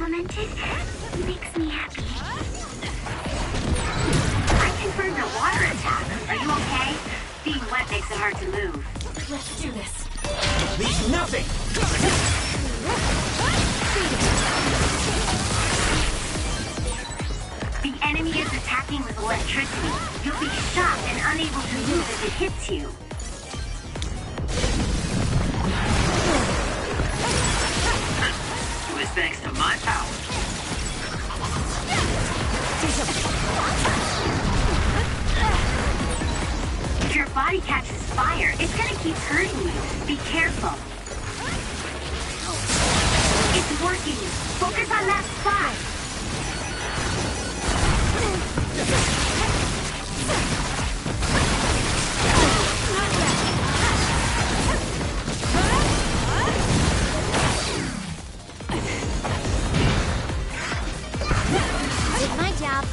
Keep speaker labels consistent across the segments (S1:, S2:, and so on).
S1: complimented makes me happy. I confirmed a water attack. Are you okay? Being wet makes it hard to move.
S2: Let's do this.
S3: Leave nothing!
S1: The enemy is attacking with electricity. You'll be shocked and unable to move if it hits you.
S3: It was thanks to my power.
S1: If your body catches fire, it's gonna keep hurting you. Be careful. It's working. Focus on that spot.
S2: Did my job.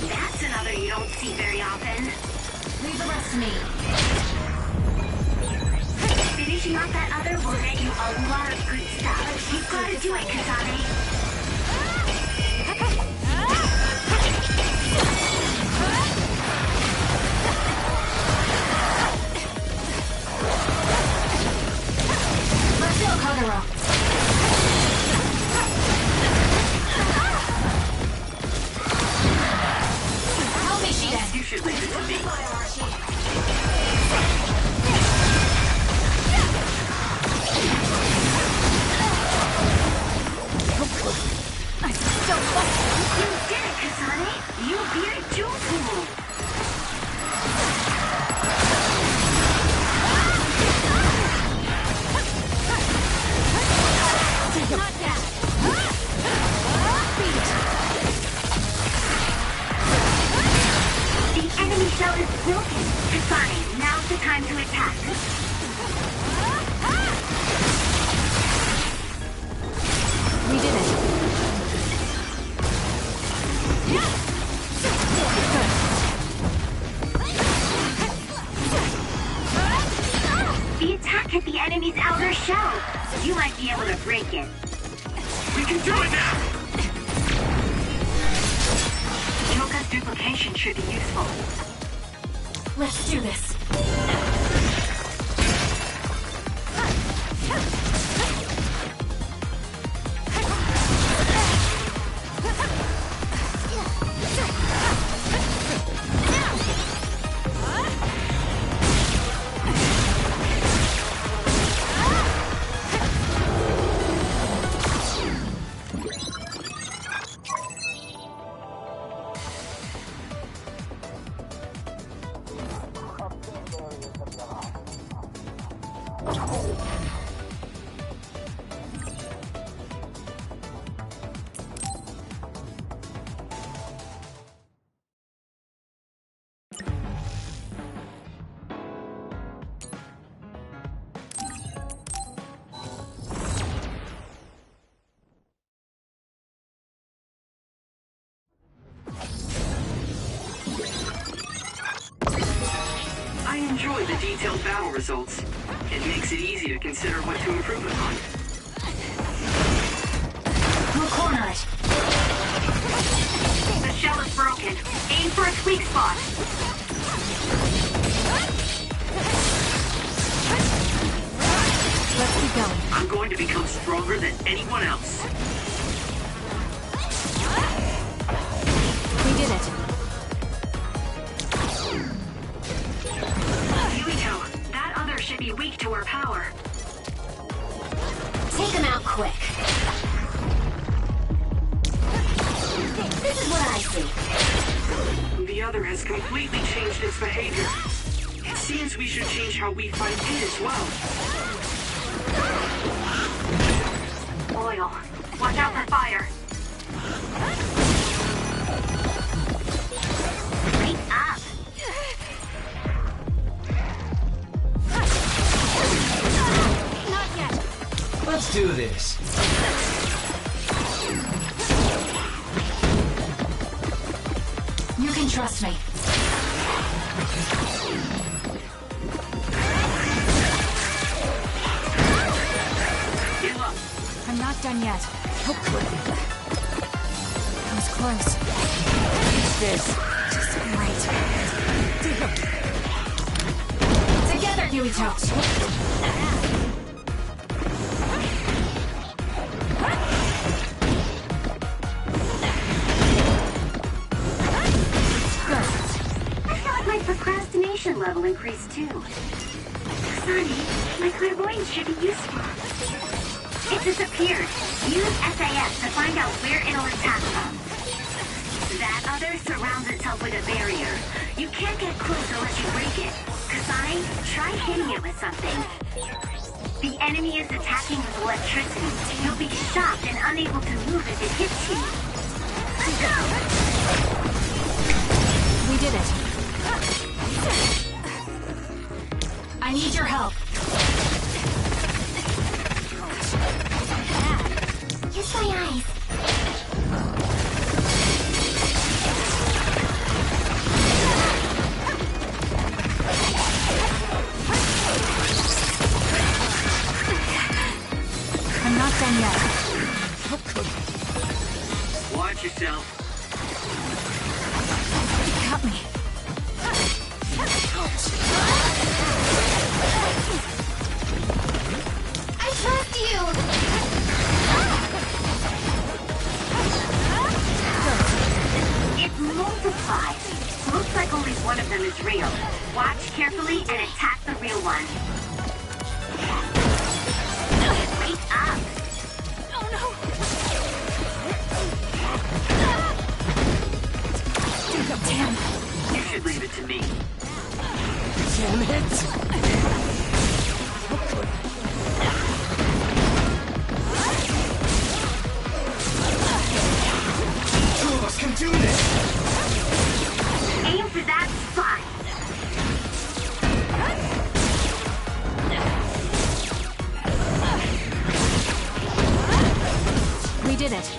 S1: That's another you don't see very often.
S2: Leave the rest to me.
S1: Finishing off that other will get you a lot of good stuff. You've got to do it, Kasane.
S2: Let's go, Kagura. Help me, Shiden.
S3: You should leave it to me.
S2: I'm so fucking.
S1: You did it, Kasane. You beat a jewel pool.
S2: Not yet. Beat it.
S1: The enemy shell is broken. Kasane, now's the time to attack.
S2: We did it.
S1: The attack hit the enemy's outer shell. You might be able to break it.
S3: We can do it now!
S1: Choka's duplication should be useful.
S2: Let's do this.
S3: I enjoy the detailed battle results. It makes it easy to consider what to improve upon.
S2: We'll corner it.
S1: The shell is broken. Aim for its weak spot.
S2: Let's keep going.
S3: I'm going to become stronger than anyone else.
S2: We did it.
S1: Yuito, that other should be weak to her power.
S2: Take him out quick. This is what I see.
S3: The other has completely changed its behavior. It seems we should change how we fight it as well.
S1: Oil. Watch out for fire. Wake up.
S2: Not yet.
S4: Let's do this.
S2: You can trust me.
S3: Heal up.
S2: I'm done yet.
S4: How could
S2: That was close.
S4: this?
S2: Just great. Together, Huito.
S1: I feel like my procrastination level increased too. Sonny, my clairvoyance should be useful. It disappeared. Use SAS to find out where it'll attack from. That other surrounds itself with a barrier. You can't get close unless you break it. Kasane, try hitting it with something. The enemy is attacking with electricity. You'll be shocked and unable to move if it hits you. Let's go!
S2: We did it. I need your help.
S1: Use my eyes.
S2: I'm not done yet.
S4: How could
S3: Watch yourself.
S2: You got me.
S1: I trust you! It multiplies. Looks like only one of them is real. Watch carefully and attack the real one. Wake up!
S2: Oh no! Damn.
S3: You should leave it to me.
S4: damn it? Two of us can do this!
S1: Aim for that spot.
S2: We did it.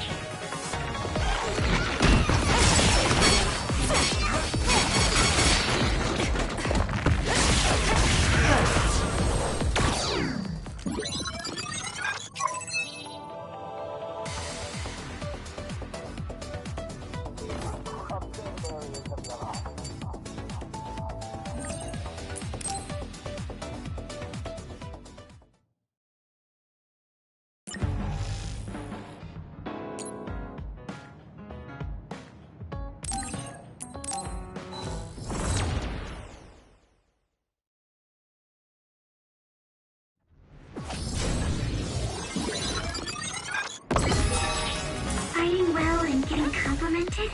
S1: Fighting well and getting complimented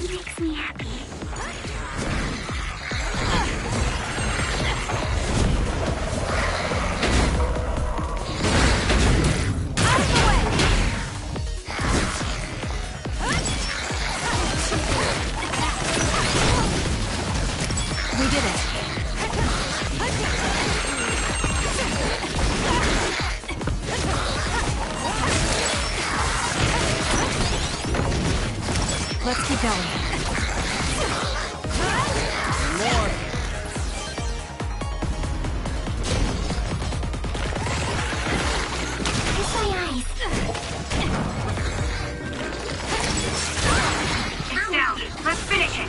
S1: makes me happy.
S2: We did it. Let's keep going.
S4: More.
S1: Use my eyes. It's down. Let's finish it.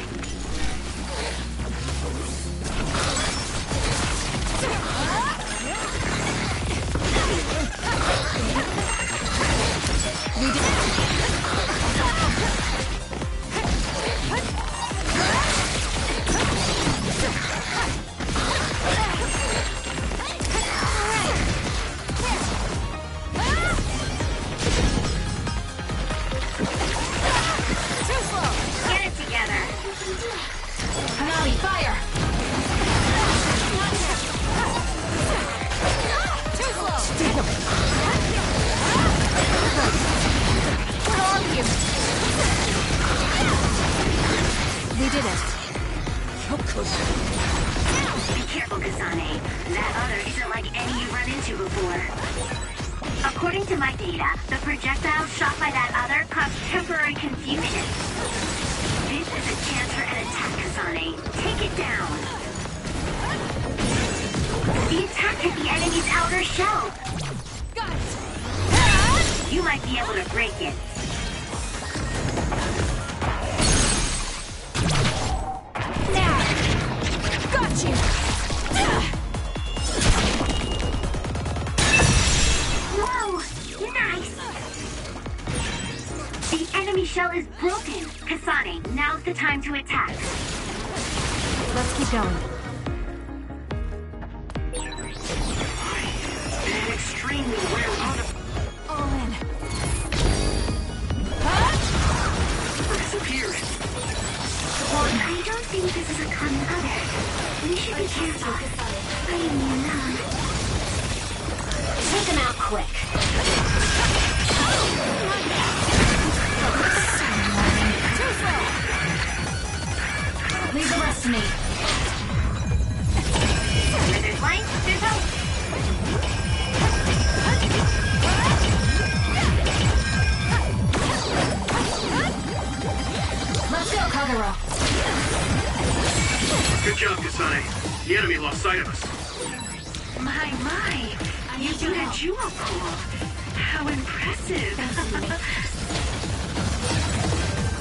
S2: We did it. Too slow.
S1: Get it together.
S2: Hanami, fire! Too slow. Where are you? We did it.
S4: How could
S1: Be careful, Kasane. That other isn't like any you've run into before. According to my data, the projectile shot by that other caused temporary confusion. This is a chance for an attack, Kasane. Take it down. The attack hit the enemy's outer shell.
S2: Got it.
S1: You might be able to break it.
S2: Now! Got you!
S1: Whoa! Nice! The enemy shell is broken. Kasane, now's the time to attack.
S2: Let's keep going.
S3: An extremely rare artifact
S2: All in.
S3: disappeared.
S1: I don't think this is a common other. We should be careful. Leave me alone.
S2: Take him out quick. Too slow. Leave the rest to me.
S1: Where there's light, there's hope.
S2: Let's go, Kagura.
S3: Good job, Kasane. The enemy lost sight of us.
S1: My. You do that jewel pool. How impressive.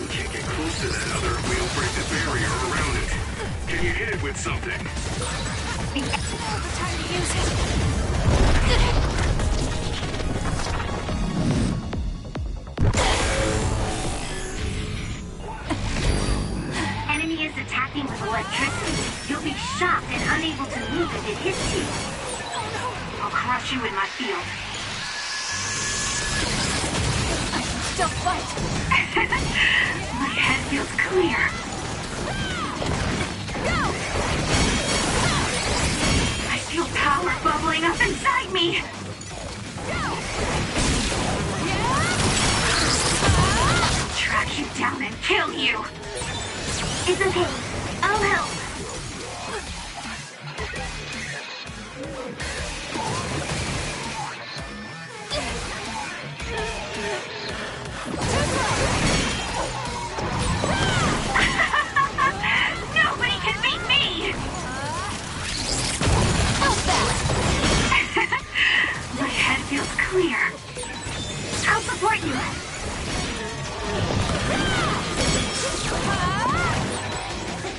S3: We can't get close to that other if we don't break the barrier around it. Can you hit it with something?
S2: Time to use it.
S1: Enemy is attacking with electricity. You'll be shocked and unable to move if it hits you. I'll crush you in my field.
S2: Don't fight.
S1: My head feels clear.
S2: Go!
S1: I feel power bubbling up inside me. I'll track you down and kill you. It's okay. I'll help. Nobody can beat me! My head feels clear. I'll support you.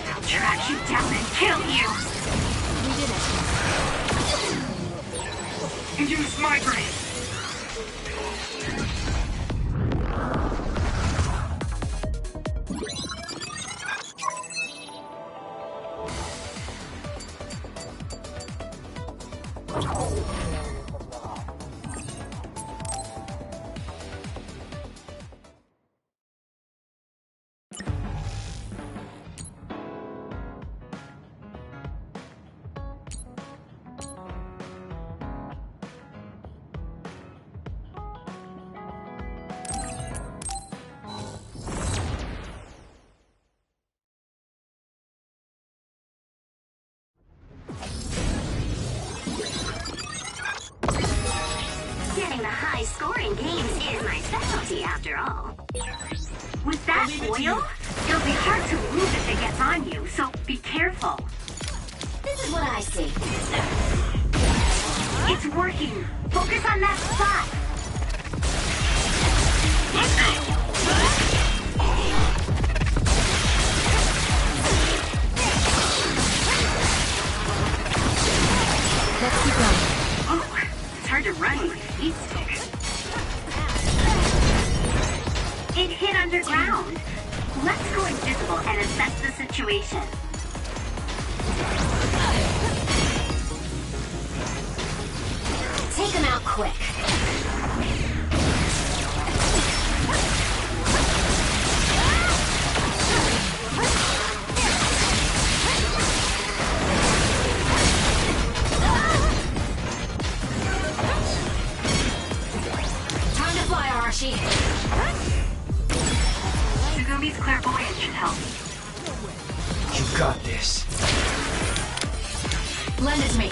S1: I'll track you down and kill you.
S2: We did it.
S3: Use my brain.
S1: Getting the high-scoring games is my specialty, after all. With that oil, it'll be hard to move if it gets on you, so be careful.
S2: This is what I see.
S1: It's working. Focus on that spot.
S3: Let's go.
S2: Let's keep going.
S1: Oh, it's hard to run with a heat stick. It hit underground. Let's go invisible and assess the situation.
S2: Take him out quick. Time to fly, Arashi.
S1: Sugumi's clairvoyance should help.
S4: You got this.
S2: Lend it to me.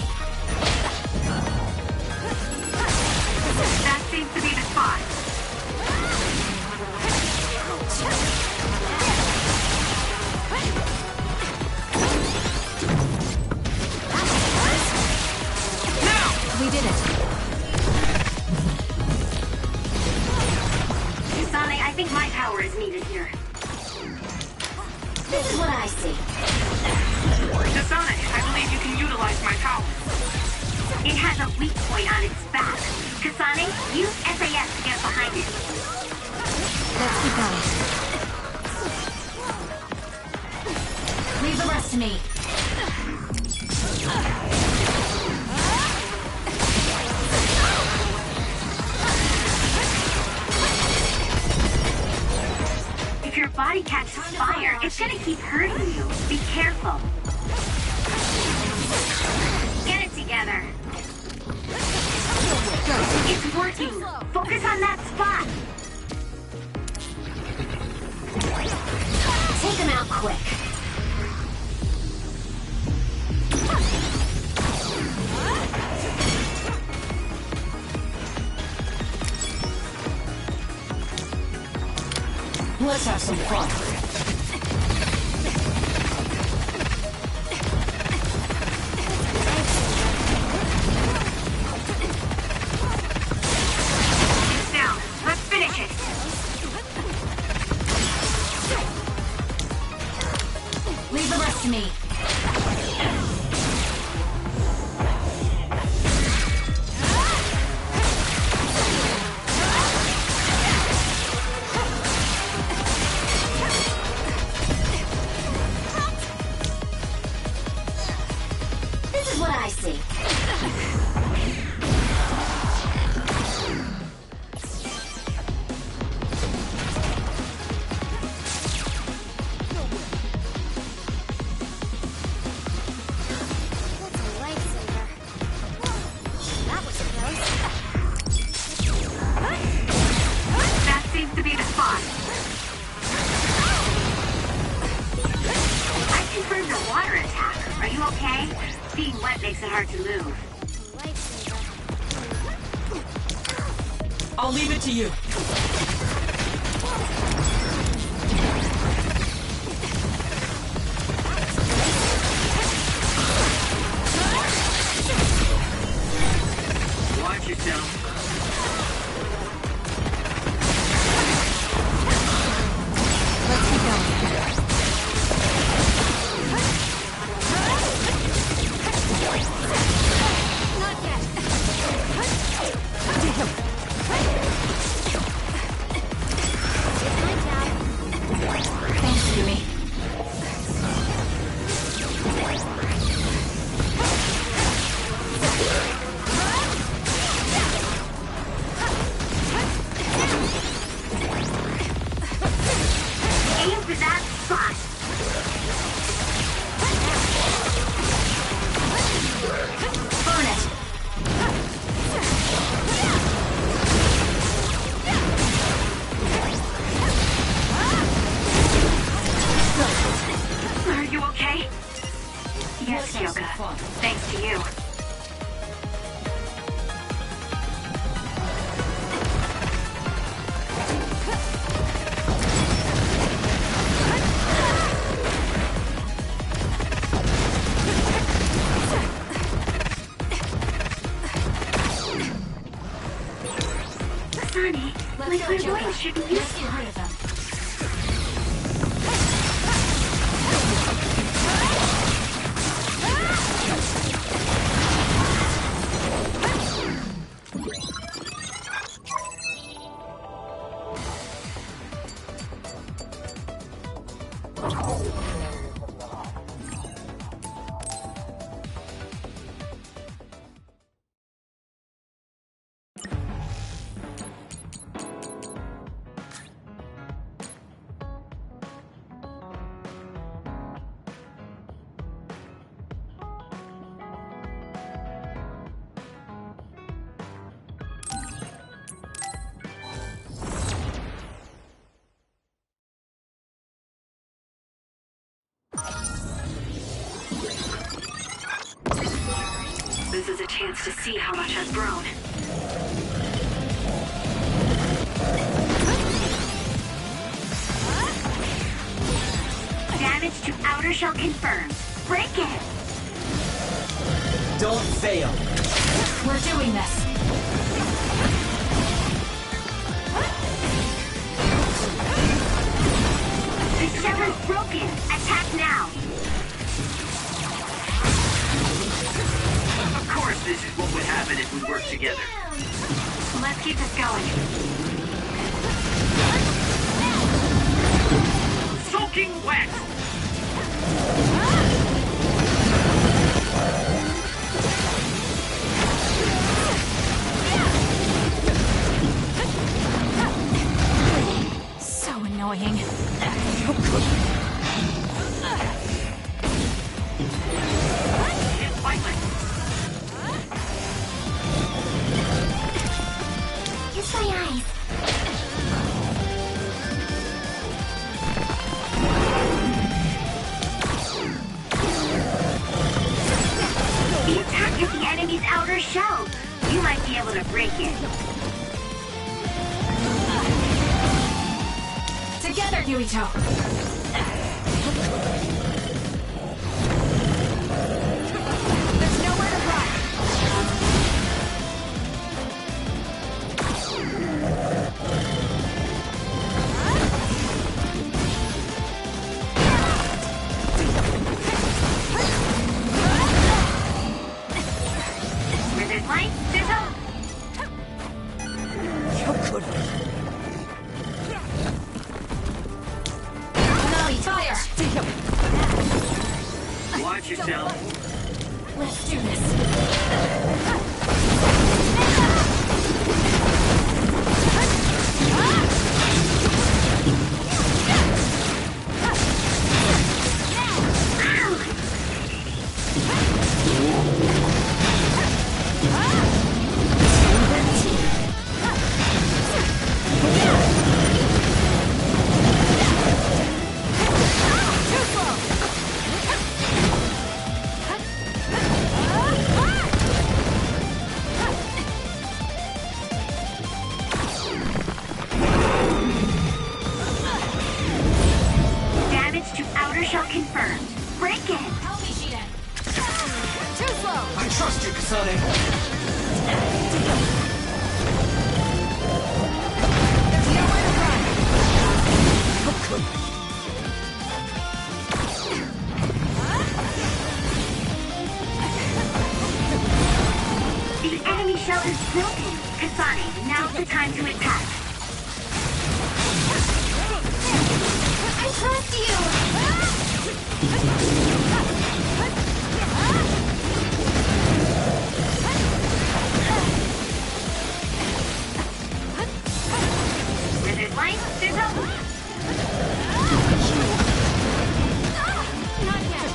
S1: That seems to be the spot.
S2: We did it.
S1: power is needed here.
S2: This is what I see.
S3: Kasane, I believe you can utilize my power.
S1: It has a weak point on its back. Kasane, use SAS to get behind it.
S2: Let's keep going. Leave the rest to me.
S1: If your body catches fire, it's gonna keep hurting you. Be careful. Get it together. It's working. Focus on that spot.
S2: Take them out quick. Let's have some fun.
S1: It's down. Let's finish it.
S2: Leave the rest to me. This is what I see.
S1: That seems to be the spot. I confirmed a water attack. Are you okay? Being wet makes it hard to move.
S4: I'll leave it to you.
S3: Watch yourself.
S2: Let's keep going. Not yet. Thanks, Yumi.
S1: Aim for that spot.
S2: Burn it.
S1: Are you okay? Yes,
S2: Let's have some
S1: Kyoka.
S2: fun.
S1: Thanks to you. Sonny, my
S2: Let's go,
S1: clairvoyance
S2: Joker.
S1: should be
S2: Let's get
S1: useful.
S2: rid of them.
S1: This is a chance to see how much I've grown. Damage to outer shell confirmed. Break it!
S4: Don't fail.
S2: We're doing this.
S1: shell is broken. Attack now.
S3: Of course, this is what would happen if we worked together.
S1: Let's keep this going.
S3: Soaking wet!
S2: So annoying.
S3: It's violent.
S1: Kiss my eyes. The attack hit the enemy's outer shell. You might be able to break it.
S2: Together, Yuito. There's nowhere to run.
S1: Where there's light, there's hope.
S2: Fire!
S3: Watch yourself.
S2: Let's do this.
S1: Damage to outer shell confirmed. Break it.
S2: Help me, Shiden. Too slow.
S4: I trust you, Kasane.
S2: There's nowhere to run.
S1: The enemy shell is broken. Kasane, now's the time to attack. I trust you! Where there's light, there's hope.
S2: Not yet.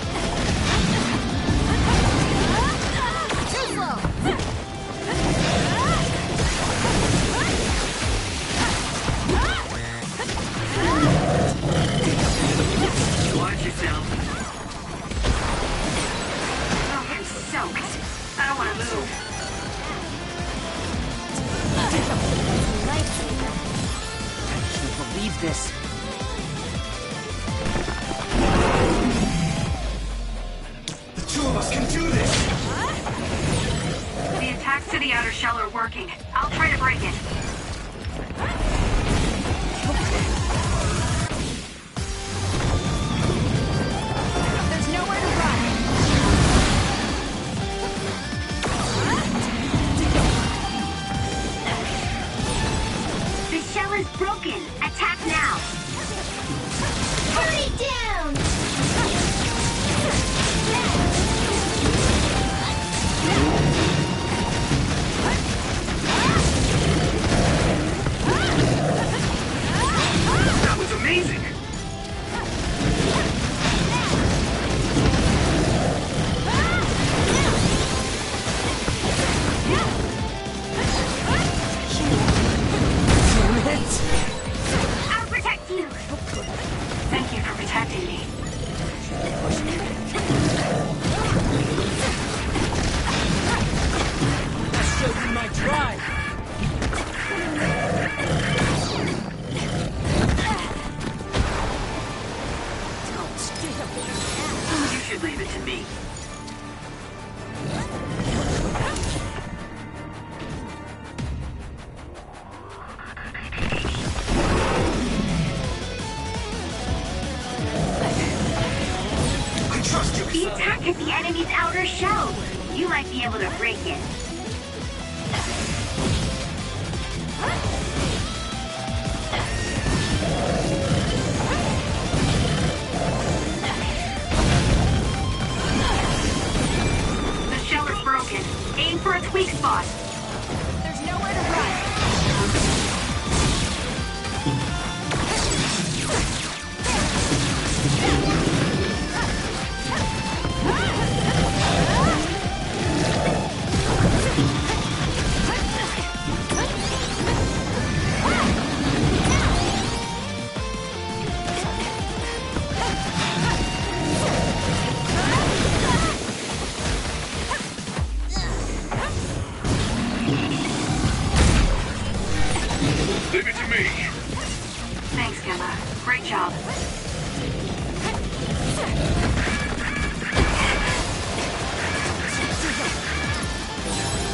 S2: Too slow.
S3: Watch yourself.
S1: Oh, I'm soaked. I don't want to move.
S2: Lightsaber.
S4: I can't believe this. The two of us can do this!
S1: The attacks to the outer shell are working. I'll try to break it.
S2: There's nowhere to run.
S1: The shell is broken. Attack now. Hurry down! might be able to break it. The shell is broken. Aim for its weak spot.
S2: There's nowhere to run.
S5: Leave it to me.
S1: Thanks, Gemma. Great job.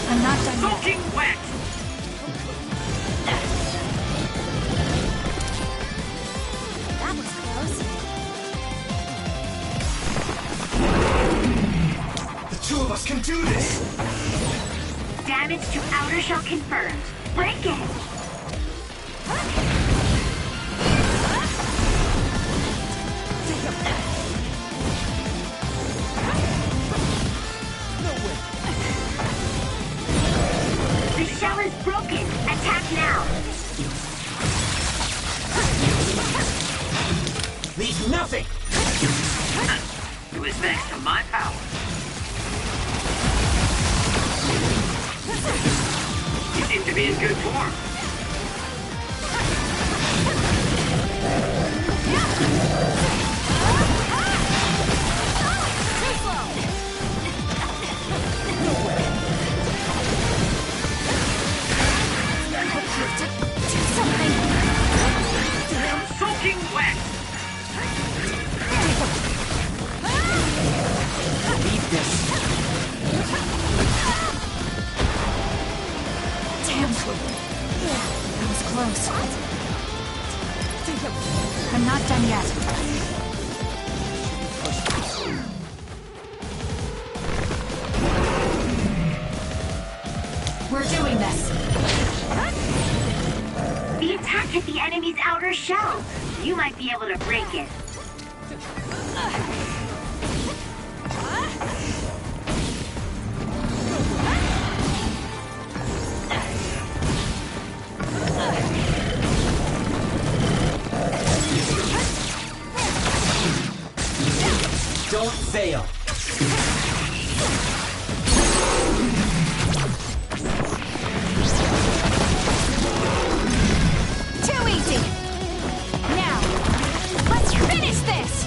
S2: I'm not done yet.
S3: Soaking wet!
S2: That was close.
S4: The two of us can do this!
S1: Damage to outer shell confirmed. Break it! The shell is broken. Attack now.
S4: Leave nothing!
S3: It was thanks to my power. You seem to be in good form.
S2: Too slow. Do something.
S3: Soaking wet!
S4: Leave this!
S2: Damn. That was close. I'm not done yet. We're doing this.
S1: The attack hit the enemy's outer shell. You might be able to break it.
S4: Don't fail!
S2: Too easy. Now, let's finish this.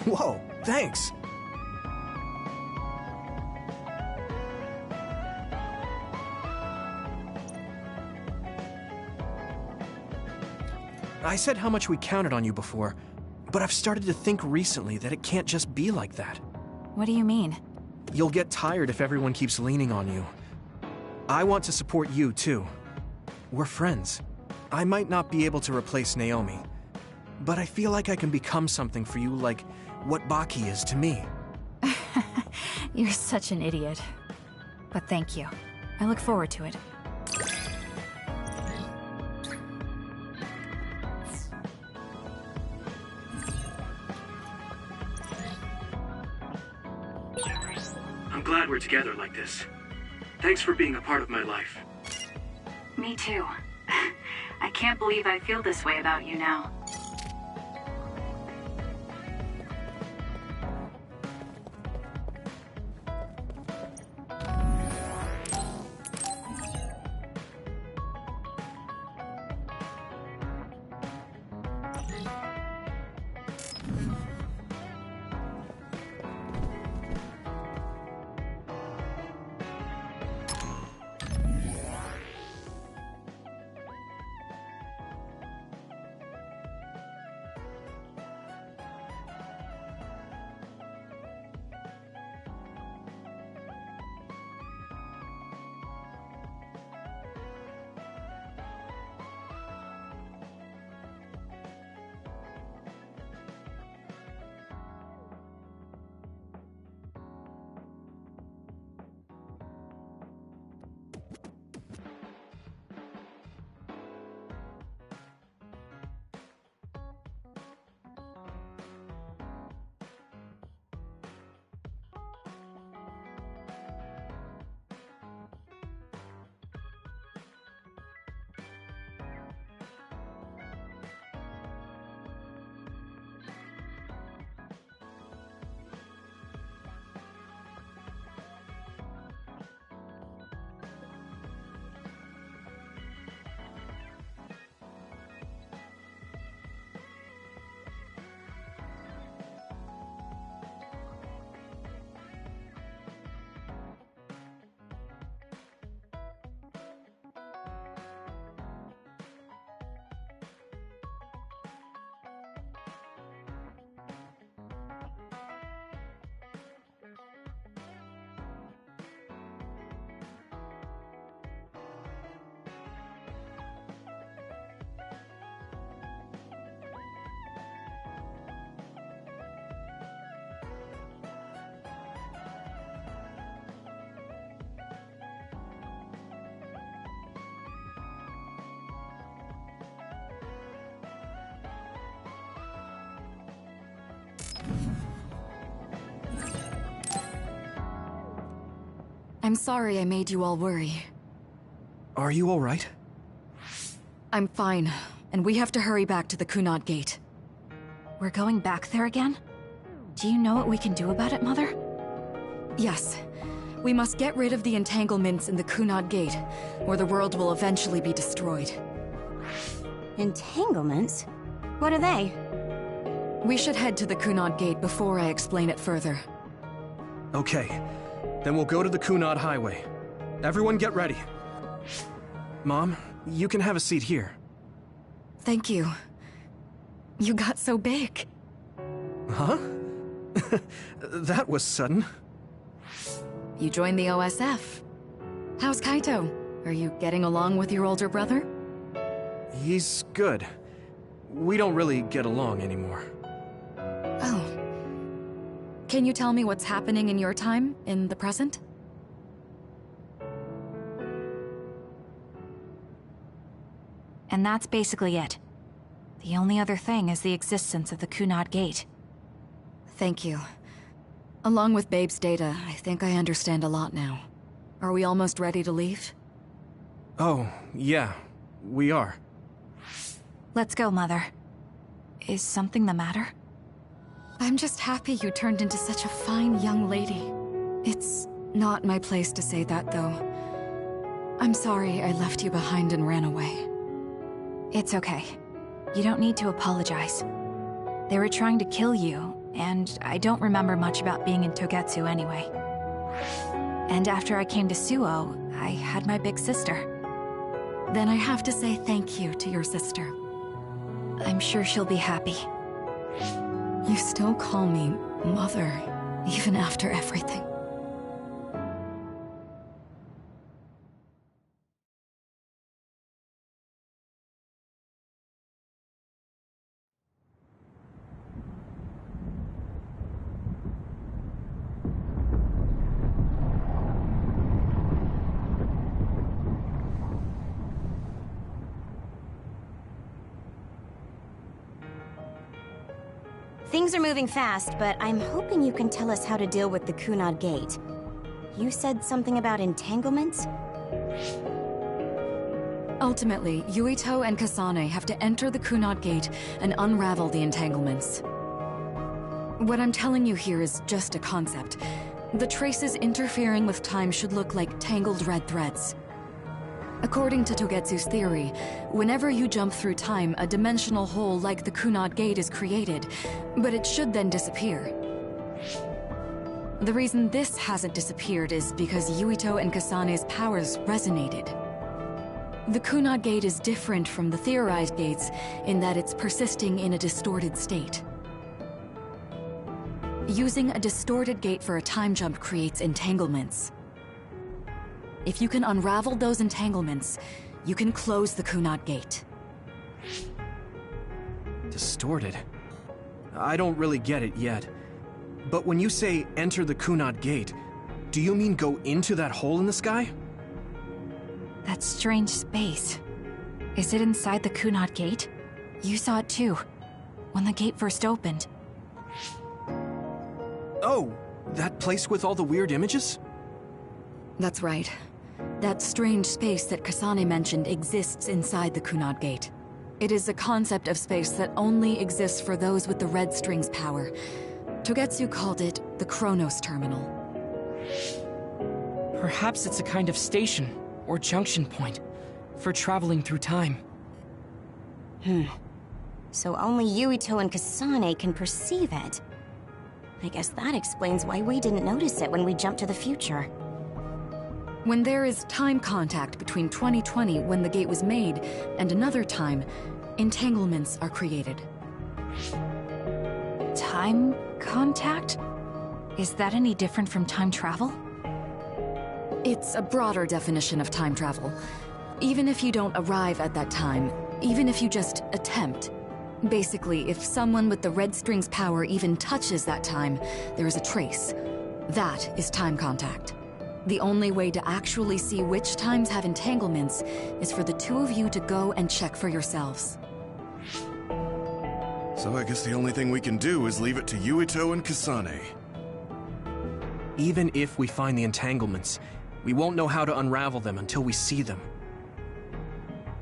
S6: Whoa, thanks. I said how much we counted on you before, but I've started to think recently that it can't just be like that.
S2: What do you mean?
S6: You'll get tired if everyone keeps leaning on you. I want to support you, too. We're friends. I might not be able to replace Naomi, but I feel like I can become something for you like what Baki is to me.
S2: You're such an idiot. But thank you. I look forward to it.
S3: I'm glad we're together like this. Thanks for being a part of my life.
S1: Me too. I can't believe I feel this way about you now.
S7: I'm sorry I made you all worry.
S6: Are you all right?
S7: I'm fine, and we have to hurry back to the Kunad Gate.
S2: We're going back there again? Do you know what we can do about it, Mother?
S7: Yes. We must get rid of the entanglements in the Kunad Gate, or the world will eventually be destroyed.
S8: Entanglements? What are they?
S7: We should head to the Kunad Gate before I explain it further.
S6: Okay. Then we'll go to the Kunad Highway. Everyone get ready. Mom, you can have a seat here.
S7: Thank you. You got so big.
S6: Huh? That was sudden.
S7: You joined the OSF. How's Kaito? Are you getting along with your older brother?
S6: He's good. We don't really get along anymore.
S7: Oh. Can you tell me what's happening in your time, in the present?
S2: And that's basically it. The only other thing is the existence of the Kunad Gate.
S7: Thank you. Along with Babe's data, I think I understand a lot now. Are we almost ready to leave?
S6: Oh, yeah. We are.
S2: Let's go, Mother. Is something the matter?
S7: I'm just happy you turned into such a fine young lady. It's not my place to say that, though. I'm sorry I left you behind and ran away.
S2: It's okay. You don't need to apologize. They were trying to kill you, and I don't remember much about being in Togetsu anyway. And after I came to Suo, I had my big sister.
S7: Then I have to say thank you to your sister.
S2: I'm sure she'll be happy.
S7: You still call me Mother, even after everything.
S8: Things are moving fast, but I'm hoping you can tell us how to deal with the Kunad Gate. You said something about entanglements?
S7: Ultimately, Yuito and Kasane have to enter the Kunad Gate and unravel the entanglements. What I'm telling you here is just a concept. The traces interfering with time should look like tangled red threads. According to Togetsu's theory, whenever you jump through time, a dimensional hole like the Kunad Gate is created, but it should then disappear. The reason this hasn't disappeared is because Yuito and Kasane's powers resonated. The Kunad Gate is different from the theorized gates in that it's persisting in a distorted state. Using a distorted gate for a time jump creates entanglements. If you can unravel those entanglements, you can close the Kunad Gate.
S6: Distorted? I don't really get it yet. But when you say enter the Kunad Gate, do you mean go into that hole in the sky?
S2: That strange space. Is it inside the Kunad Gate? You saw it too, when the gate first opened.
S6: Oh, that place with all the weird images?
S7: That's right. That strange space that Kasane mentioned exists inside the Kunad Gate. It is a concept of space that only exists for those with the red string's power. Togetsu called it the Chronos Terminal.
S9: Perhaps it's a kind of station, or junction point, for traveling through time.
S8: So only Yuito and Kasane can perceive it. I guess that explains why we didn't notice it when we jumped to the future.
S7: When there is time contact between 2020, when the gate was made, and another time, entanglements are created.
S2: Time contact? Is that any different from time travel?
S7: It's a broader definition of time travel. Even if you don't arrive at that time, even if you just attempt. Basically, if someone with the red string's power even touches that time, there is a trace. That is time contact. The only way to actually see which times have entanglements is for the two of you to go and check for yourselves.
S5: So I guess the only thing we can do is leave it to Yuito and Kasane.
S6: Even if we find the entanglements, we won't know how to unravel them until we see them.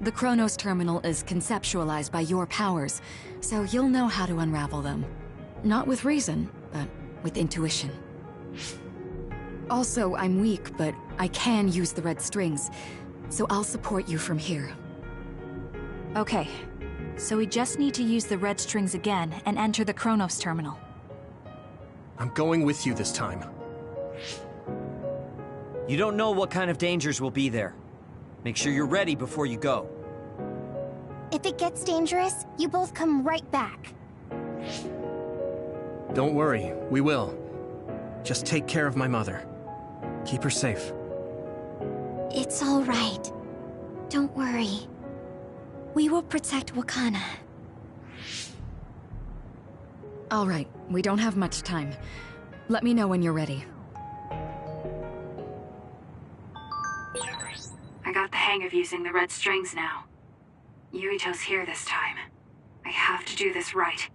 S7: The Chronos Terminal is conceptualized by your powers, so you'll know how to unravel them. Not with reason, but with intuition. Also, I'm weak, but I can use the red strings, so I'll support you from here.
S2: Okay, so we just need to use the red strings again and enter the Chronos Terminal.
S6: I'm going with you this time.
S4: You don't know what kind of dangers will be there. Make sure you're ready before you go.
S8: If it gets dangerous, you both come right back.
S6: Don't worry, we will. Just take care of my mother. Keep her safe.
S8: It's all right. Don't worry. We will protect Wakana.
S7: All right, we don't have much time. Let me know when you're ready.
S1: I got the hang of using the red strings now. Yuito's here this time. I have to do this right.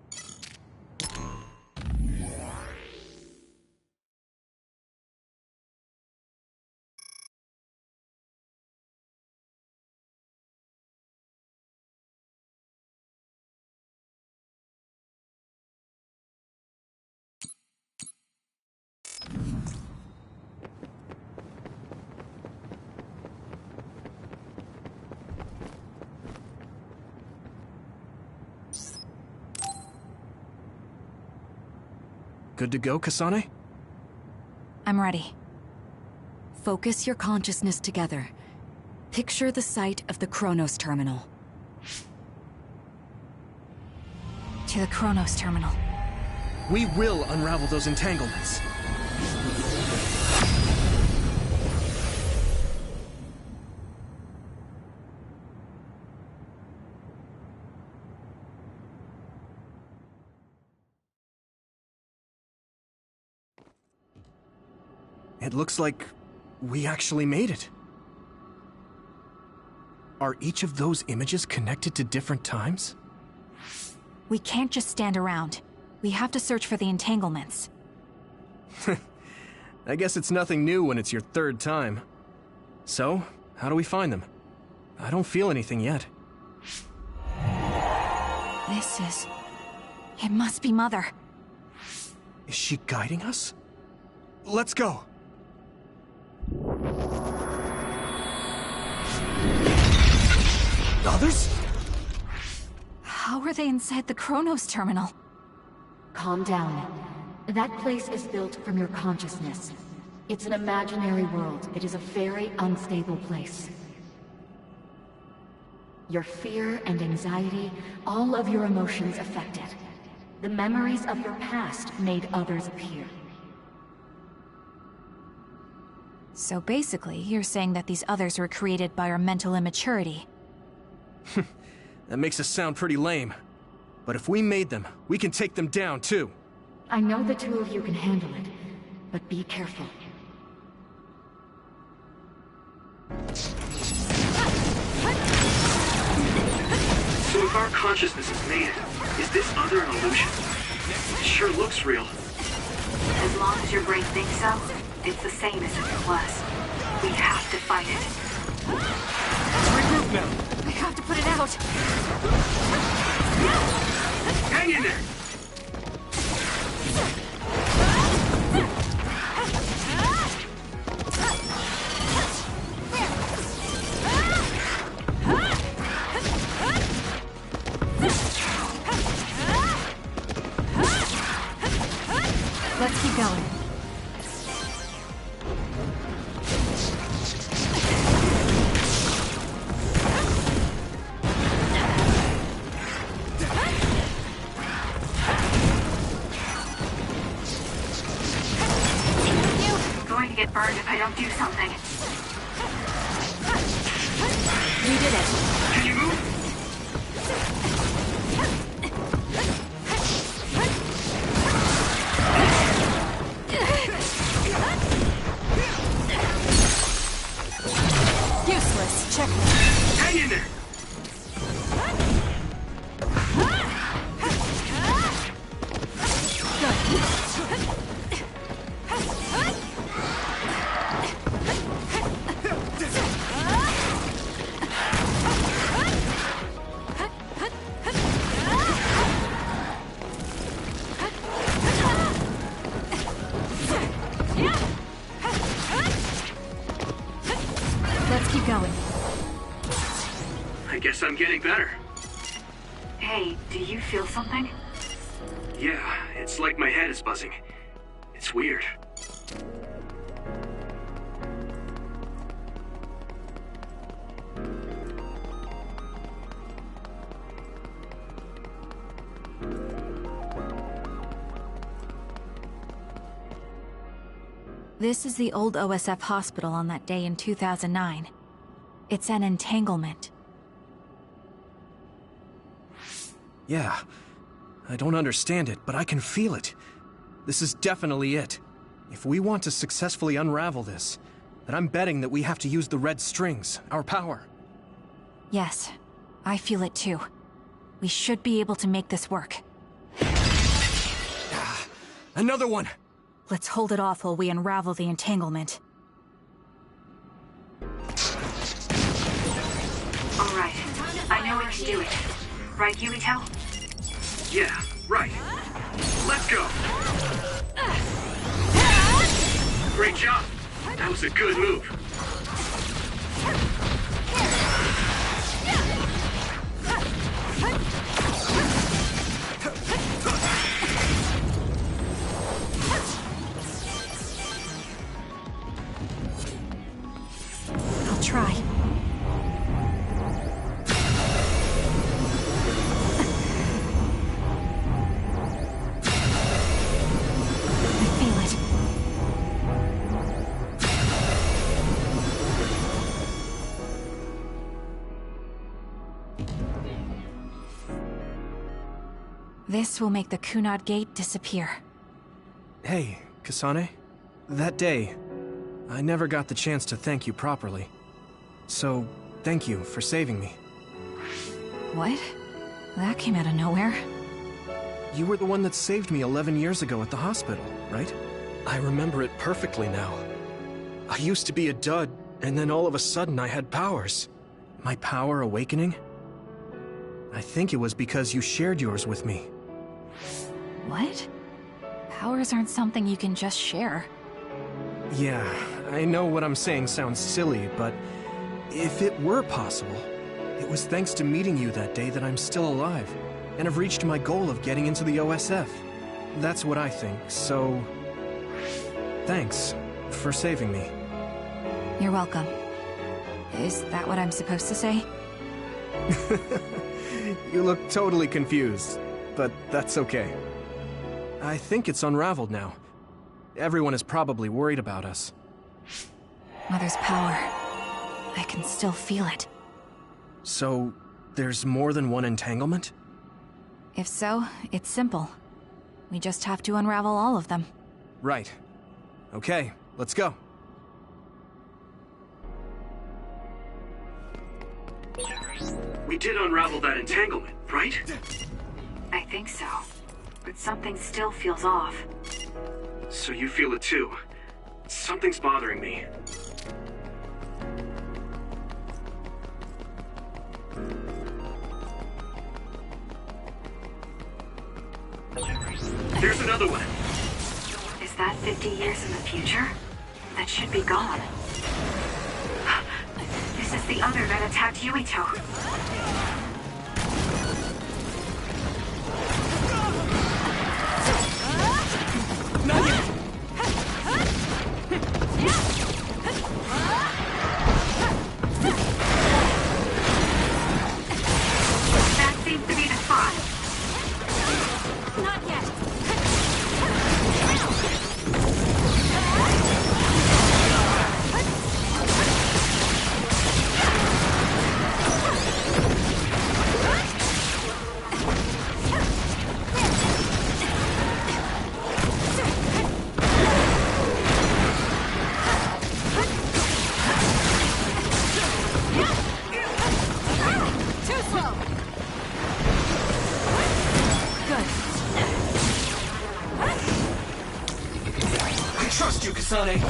S6: Good to go, Kasane?
S2: I'm ready.
S7: Focus your consciousness together. Picture the site of the Chronos Terminal.
S2: To the Chronos Terminal.
S6: We will unravel those entanglements. It looks like we actually made it. Are each of those images connected to different times?
S2: We can't just stand around. We have to search for the entanglements.
S6: I guess it's nothing new when it's your third time. So, how do we find them? I don't feel anything yet.
S2: It must be Mother.
S6: Is she guiding us? Let's go! Others?
S2: How are they inside the Chronos Terminal?
S10: Calm down. That place is built from your consciousness. It's an imaginary world. It is a very unstable place. Your fear and anxiety, all of your emotions affected. The memories of your past made others appear.
S2: So basically, you're saying that these others were created by our mental immaturity.
S6: That makes us sound pretty lame. But if we made them, we can take them down, too.
S10: I know the two of you can handle it, but be careful.
S3: So if our consciousness is made it, is this other an illusion? It sure looks real.
S1: As long as your brain thinks so, it's the same as if it was. We have to fight it.
S3: Regroup now!
S2: We have to put it out!
S3: Hang in there!
S2: Let's keep going.
S1: I'm going to get burned if I don't do something.
S2: You did it.
S3: Can you move?
S2: Useless. Check it.
S3: Hang in there!
S2: Let's keep going.
S3: I guess I'm getting better.
S1: Hey, do you feel something?
S3: Yeah, it's like my head is buzzing. It's weird.
S2: This is the old OSF hospital on that day in 2009. It's an entanglement.
S6: Yeah. I don't understand it, but I can feel it. This is definitely it. If we want to successfully unravel this, then I'm betting that we have to use the red strings, our power.
S2: Yes, I feel it too. We should be able to make this work.
S6: Another one!
S2: Let's hold it off while we unravel the entanglement.
S1: All right. I know we can do it. Right, Yuito?
S3: Yeah, right. Let's go! Great job! That was a good move.
S2: This will make the Kunad Gate disappear.
S6: Hey, Kasane. That day, I never got the chance to thank you properly. So, thank you for saving me.
S2: What? That came out of nowhere.
S6: You were the one that saved me 11 years ago at the hospital, right? I remember it perfectly now. I used to be a dud, and then all of a sudden I had powers. My power awakening? I think it was because you shared yours with me.
S2: What? Powers aren't something you can just share.
S6: Yeah, I know what I'm saying sounds silly, but if it were possible, it was thanks to meeting you that day that I'm still alive, and have reached my goal of getting into the OSF. That's what I think, so... thanks for saving me.
S2: You're welcome. Is that what I'm supposed to say?
S6: You look totally confused, but that's okay. I think it's unraveled now. Everyone is probably worried about us.
S2: Mother's power. I can still feel it.
S6: So, there's more than one entanglement?
S2: If so, it's simple. We just have to unravel all of them.
S6: Right. Okay, let's go.
S3: We did unravel that entanglement, right?
S1: I think so. But something still feels off.
S3: So you feel it too. Something's bothering me. There's another one.
S1: Is that 50 years in the future? That should be gone. This is the other that attacked Yuito.
S9: Not yet!
S1: That seems to be the spot.
S2: Not yet!
S9: Trust you, Kasane.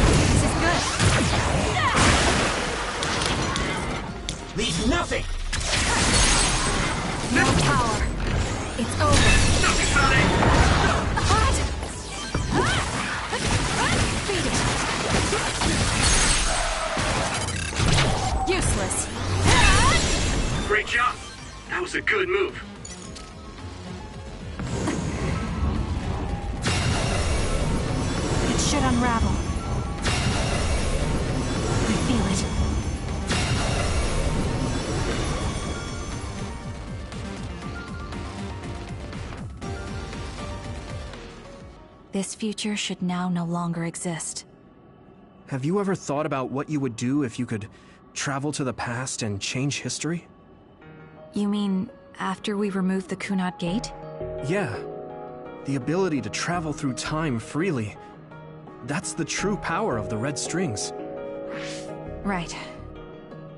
S2: This is good.
S9: Leave nothing.
S2: No power. It's over.
S3: No, Kasane!
S2: What? Beat it. Useless.
S3: Great job. That was a good move.
S2: It should unravel. I feel it. This future should now no longer exist.
S6: Have you ever thought about what you would do if you could travel to the past and change history?
S2: You mean after we remove the Kunad Gate?
S6: Yeah. The ability to travel through time freely. That's the true power of the red strings.
S2: Right.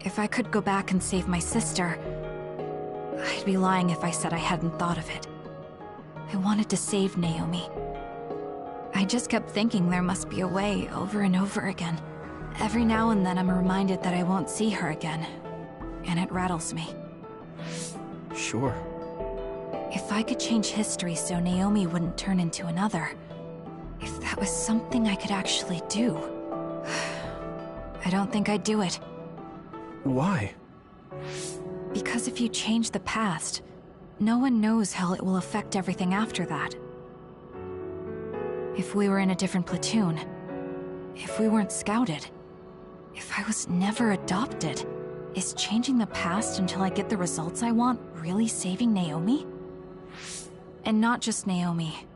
S2: If I could go back and save my sister, I'd be lying if I said I hadn't thought of it. I wanted to save Naomi. I just kept thinking there must be a way over and over again. Every now and then I'm reminded that I won't see her again, and it rattles me.
S6: Sure.
S2: If I could change history so Naomi wouldn't turn into another, if that was something I could actually do, I don't think I'd do it.
S6: Why?
S2: Because if you change the past, no one knows how it will affect everything after that. If we were in a different platoon, if we weren't scouted, if I was never adopted, is changing the past until I get the results I want really saving Naomi? And not just Naomi.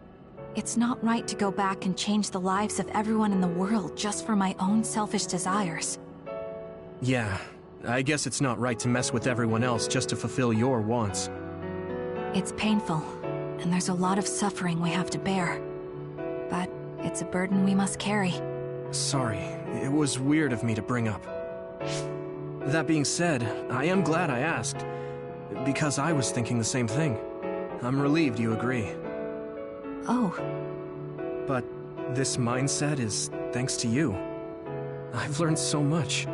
S2: It's not right to go back and change the lives of everyone in the world just for my own selfish desires.
S6: Yeah, I guess it's not right to mess with everyone else just to fulfill your wants.
S2: It's painful, and there's a lot of suffering we have to bear. But it's a burden we must carry.
S6: Sorry, it was weird of me to bring up. That being said, I am glad I asked, because I was thinking the same thing. I'm relieved you agree.
S2: Oh.
S6: But this mindset is thanks to you. I've learned so much.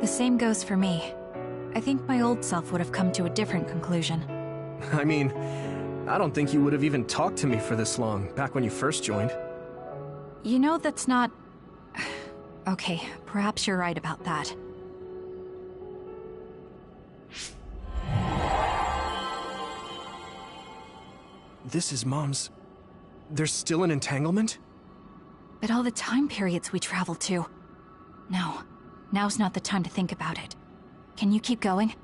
S2: The same goes for me. I think my old self would have come to a different conclusion.
S6: I mean, I don't think you would have even talked to me for this long, back when you first joined.
S2: You know that's not... Okay, perhaps you're right about that.
S6: This is Mom's... There's still an entanglement?
S2: But all the time periods we traveled to... No, now's not the time to think about it. Can you keep going?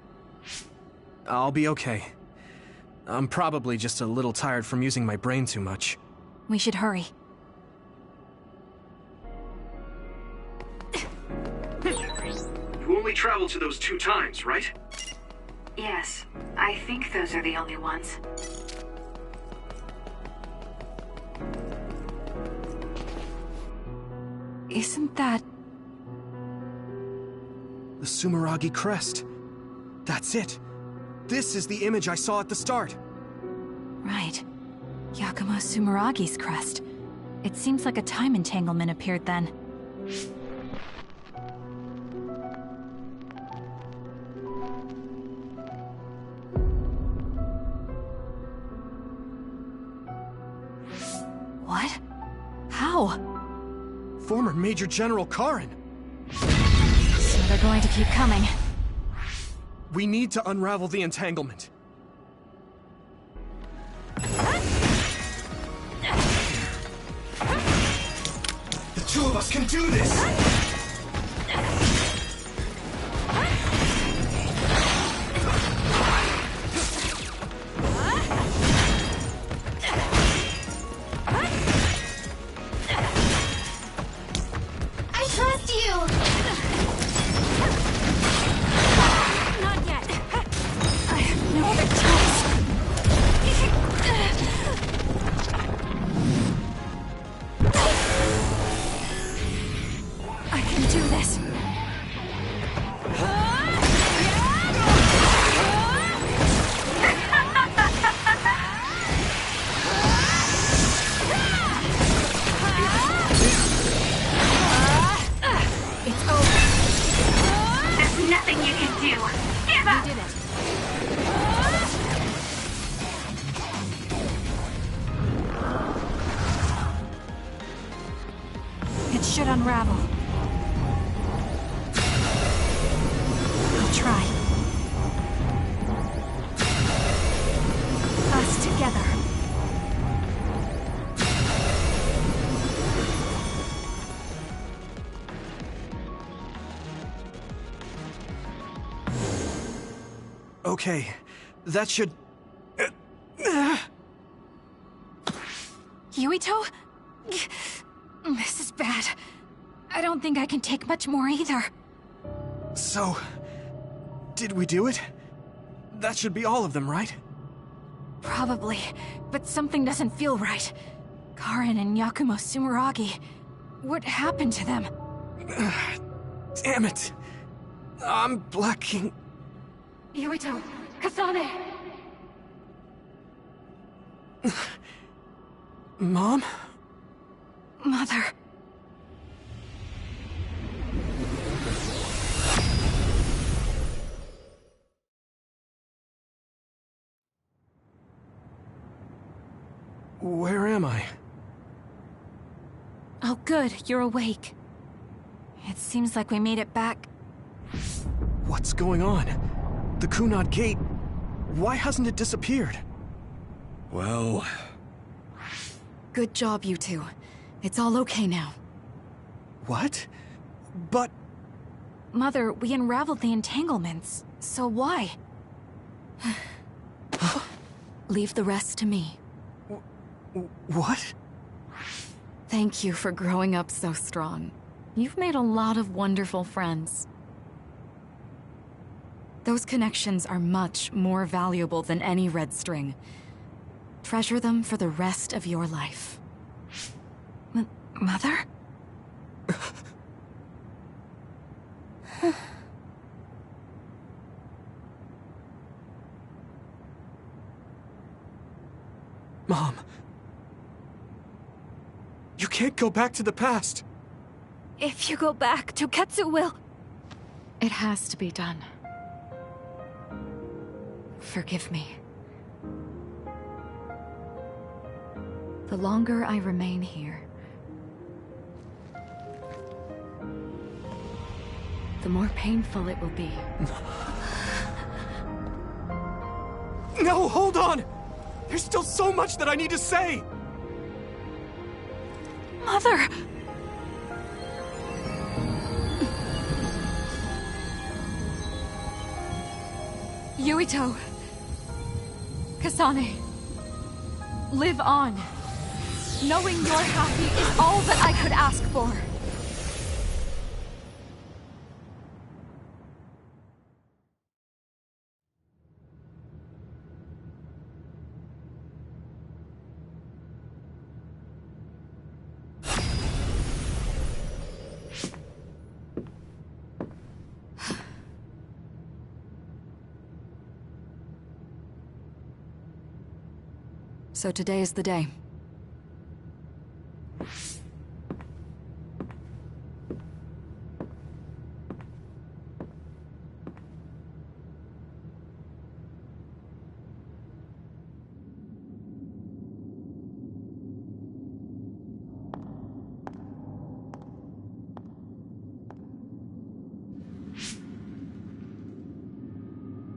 S6: I'll be okay. I'm probably just a little tired from using my brain too much.
S2: We should hurry.
S3: You only traveled to those 2 times, right?
S1: Yes, I think those are the only ones.
S2: Isn't that...
S6: The Sumeragi crest. That's it. This is the image I saw at the start.
S2: Right. Yakumo Sumeragi's crest. It seems like a time entanglement appeared then. What? How?
S6: Former Major General Karin.
S2: So they're going to keep coming.
S6: We need to unravel the entanglement. The 2 of us can do this!
S1: I trust you!
S2: Not yet. I have no other choice. I can do this. It's over.
S1: There's nothing you can do. Give up!
S2: You did it. It should unravel. I'll try. Us together.
S6: Okay, that should...
S2: Yuito? This is bad. I don't think I can take much more either.
S6: So... did we do it? That should be all of them, right?
S2: Probably, but something doesn't feel right. Karin and Yakumo Sumeragi. What happened to them?
S6: Damn it! I'm blacking...
S10: Yuito! Kasane!
S6: Mom?
S2: Mother...
S6: Where am I?
S2: Oh good, you're awake. It seems like we made it back.
S6: What's going on? The Kunad Gate... why hasn't it disappeared?
S5: Well...
S7: Good job, you two. It's all okay now.
S6: What? But...
S2: Mother, we unraveled the entanglements, so why?
S7: Leave the rest to me.
S6: What?
S7: Thank you for growing up so strong. You've made a lot of wonderful friends. Those connections are much more valuable than any red string. Treasure them for the rest of your life.
S2: Mother?
S6: Mom. You can't go back to the past.
S2: If you go back, Toketsu will...
S7: It has to be done. Forgive me. The longer I remain here, the more painful it will be.
S6: No, hold on! There's still so much that I need to say!
S2: Mother!
S7: Yuito! Kasane! Live on! Knowing you're happy is all that I could ask for! So today is the day.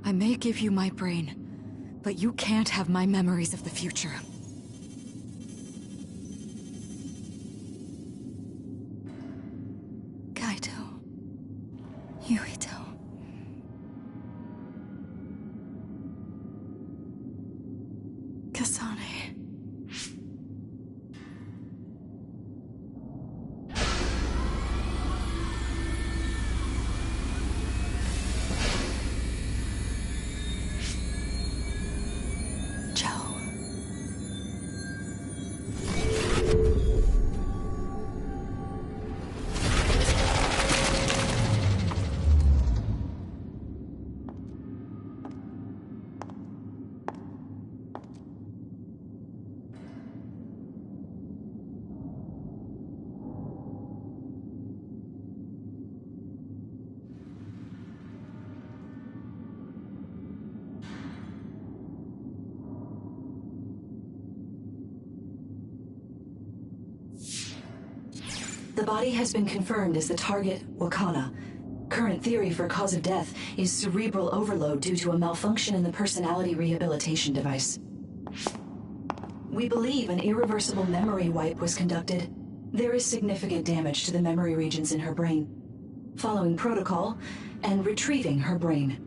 S7: I may give you my brain, but you can't have my memories of the future. Kaito. Yuito. Kasane.
S11: The body has been confirmed as the target, Wakana. Current theory for cause of death is cerebral overload due to a malfunction in the personality rehabilitation device. We believe an irreversible memory wipe was conducted. There is significant damage to the memory regions in her brain. Following protocol and retrieving her brain.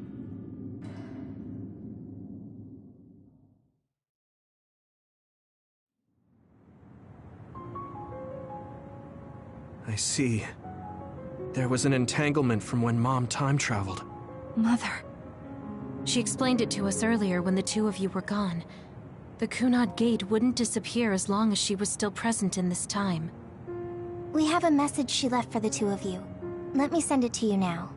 S6: I see. There was an entanglement from when Mom time traveled.
S2: Mother. She explained it to us earlier when the two of you were gone. The Kunad Gate wouldn't disappear as long as she was still present in this time.
S8: We have a message she left for the two of you. Let me send it to you now.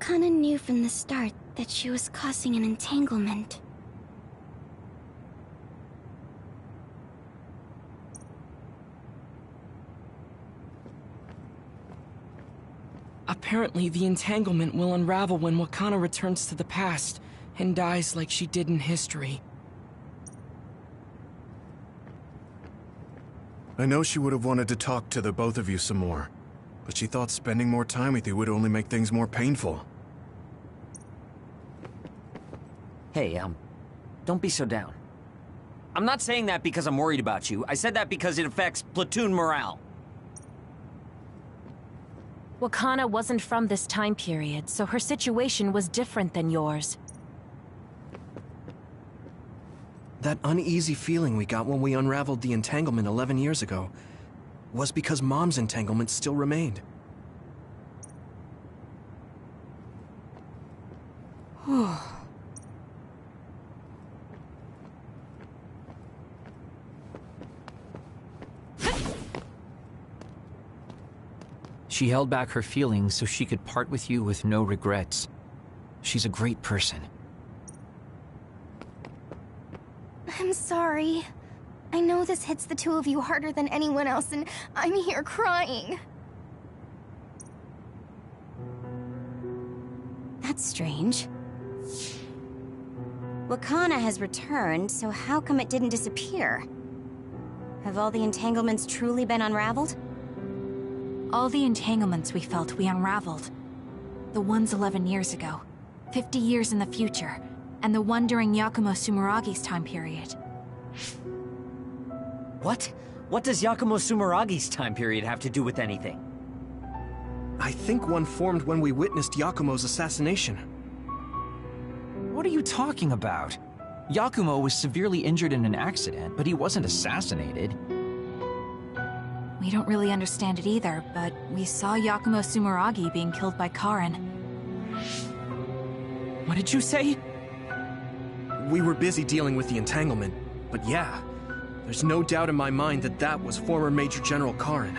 S12: Wakana knew from the start that she was causing an entanglement.
S9: Apparently, the entanglement will unravel when Wakana returns to the past and dies like she did in history.
S5: I know she would have wanted to talk to the both of you some more, but she thought spending more time with you would only make things more painful.
S4: Hey, don't be so down. I'm not saying that because I'm worried about you. I said that because it affects platoon morale.
S13: Wakana wasn't from this time period, so her situation was different than yours.
S6: That uneasy feeling we got when we unraveled the entanglement 11 years ago was because Mom's entanglement still remained.
S14: She held back her feelings so she could part with you with no regrets. She's a great person.
S12: I'm sorry. I know this hits the two of you harder than anyone else, and I'm here crying.
S8: That's strange. Wakana has returned, so how come it didn't disappear? Have all the entanglements truly been unraveled?
S2: All the entanglements we felt, we unraveled. The ones 11 years ago, 50 years in the future, and the one during Yakumo Sumeragi's time period.
S4: What? What does Yakumo Sumeragi's time period have to do with anything?
S6: I think one formed when we witnessed Yakumo's assassination.
S14: What are you talking about? Yakumo was severely injured in an accident, but he wasn't assassinated.
S2: We don't really understand it either, but we saw Yakumo Sumeragi being killed by Karin.
S9: What did you say?
S6: We were busy dealing with the entanglement, but yeah, there's no doubt in my mind that that was former Major General Karin.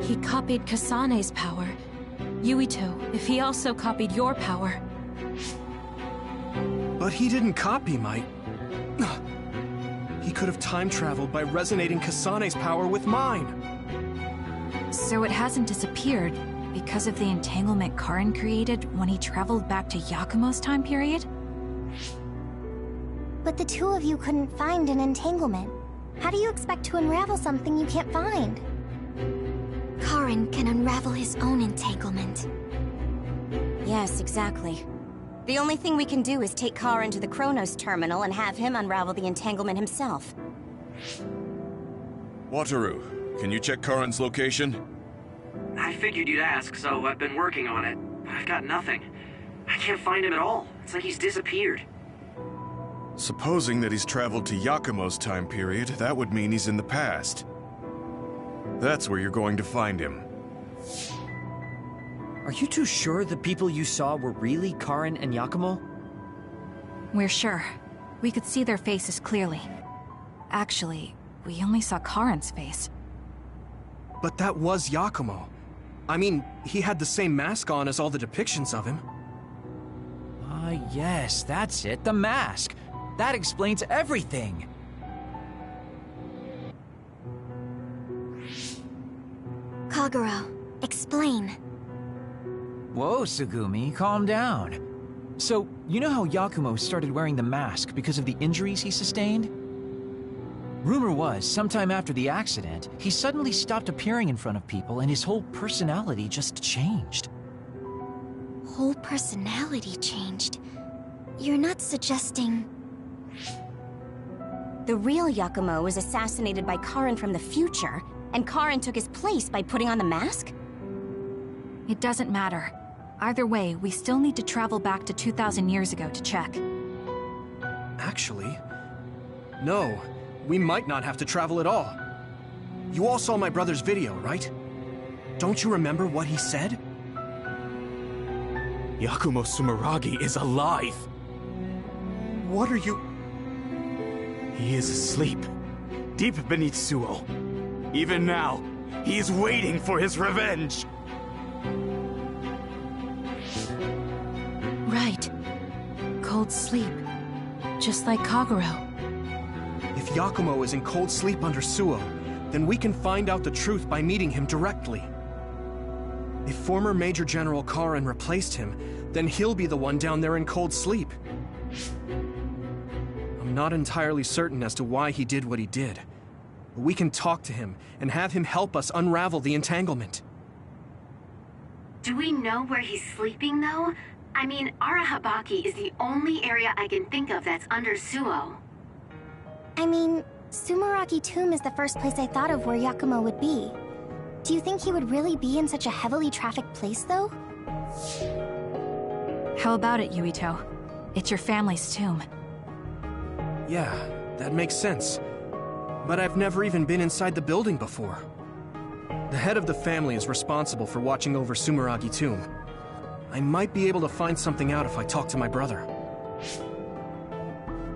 S13: He copied Kasane's power. Yuito, if he also copied your power.
S6: But he didn't copy my... He could have time-traveled by resonating Kasane's power with mine.
S2: So it hasn't disappeared because of the entanglement Karin created when he traveled back to Yakumo's time period?
S12: But the two of you couldn't find an entanglement. How do you expect to unravel something you can't find? Karin can unravel his own entanglement.
S8: Yes, exactly. The only thing we can do is take Karin to the Chronos terminal and have him unravel the entanglement himself.
S5: Wataru, can you check Karin's location?
S3: I figured you'd ask, so I've been working on it. I've got nothing. I can't find him at all. It's like he's disappeared.
S5: Supposing that he's traveled to Yakumo's time period, that would mean he's in the past. That's where you're going to find him.
S4: Are you too sure the people you saw were really Karin and Yakumo?
S2: We're sure. We could see their faces clearly. Actually, we only saw Karin's face.
S6: But that was Yakumo. I mean, he had the same mask on as all the depictions of him.
S14: Ah, yes, that's it, the mask. That explains everything.
S12: Kagero, explain.
S14: Whoa, Tsugumi, calm down. So, you know how Yakumo started wearing the mask because of the injuries he sustained? Rumor was, sometime after the accident, he suddenly stopped appearing in front of people and his whole personality just changed.
S12: Whole personality changed? You're not suggesting...
S8: The real Yakumo was assassinated by Karin from the future, and Karin took his place by putting on the mask?
S2: It doesn't matter. Either way, we still need to travel back to 2,000 years ago to check.
S6: Actually, no. We might not have to travel at all. You all saw my brother's video, right? Don't you remember what he said?
S15: Yakumo Sumeragi is alive!
S6: What are you...
S15: He is asleep, deep beneath Suo. Even now, he is waiting for his revenge!
S13: cold sleep. Just like Kagero.
S6: If Yakumo is in cold sleep under Suo, then we can find out the truth by meeting him directly. If former Major General Karin replaced him, then he'll be the one down there in cold sleep. I'm not entirely certain as to why he did what he did. But we can talk to him and have him help us unravel the entanglement.
S1: Do we know where he's sleeping, though? I mean, Arahabaki is the only area I can think of that's under Suo.
S12: I mean, Sumeragi Tomb is the first place I thought of where Yakumo would be. Do you think he would really be in such a heavily trafficked place, though?
S2: How about it, Yuito? It's your family's tomb.
S6: Yeah, that makes sense. But I've never even been inside the building before. The head of the family is responsible for watching over Sumeragi Tomb. I might be able to find something out if I talk to my brother.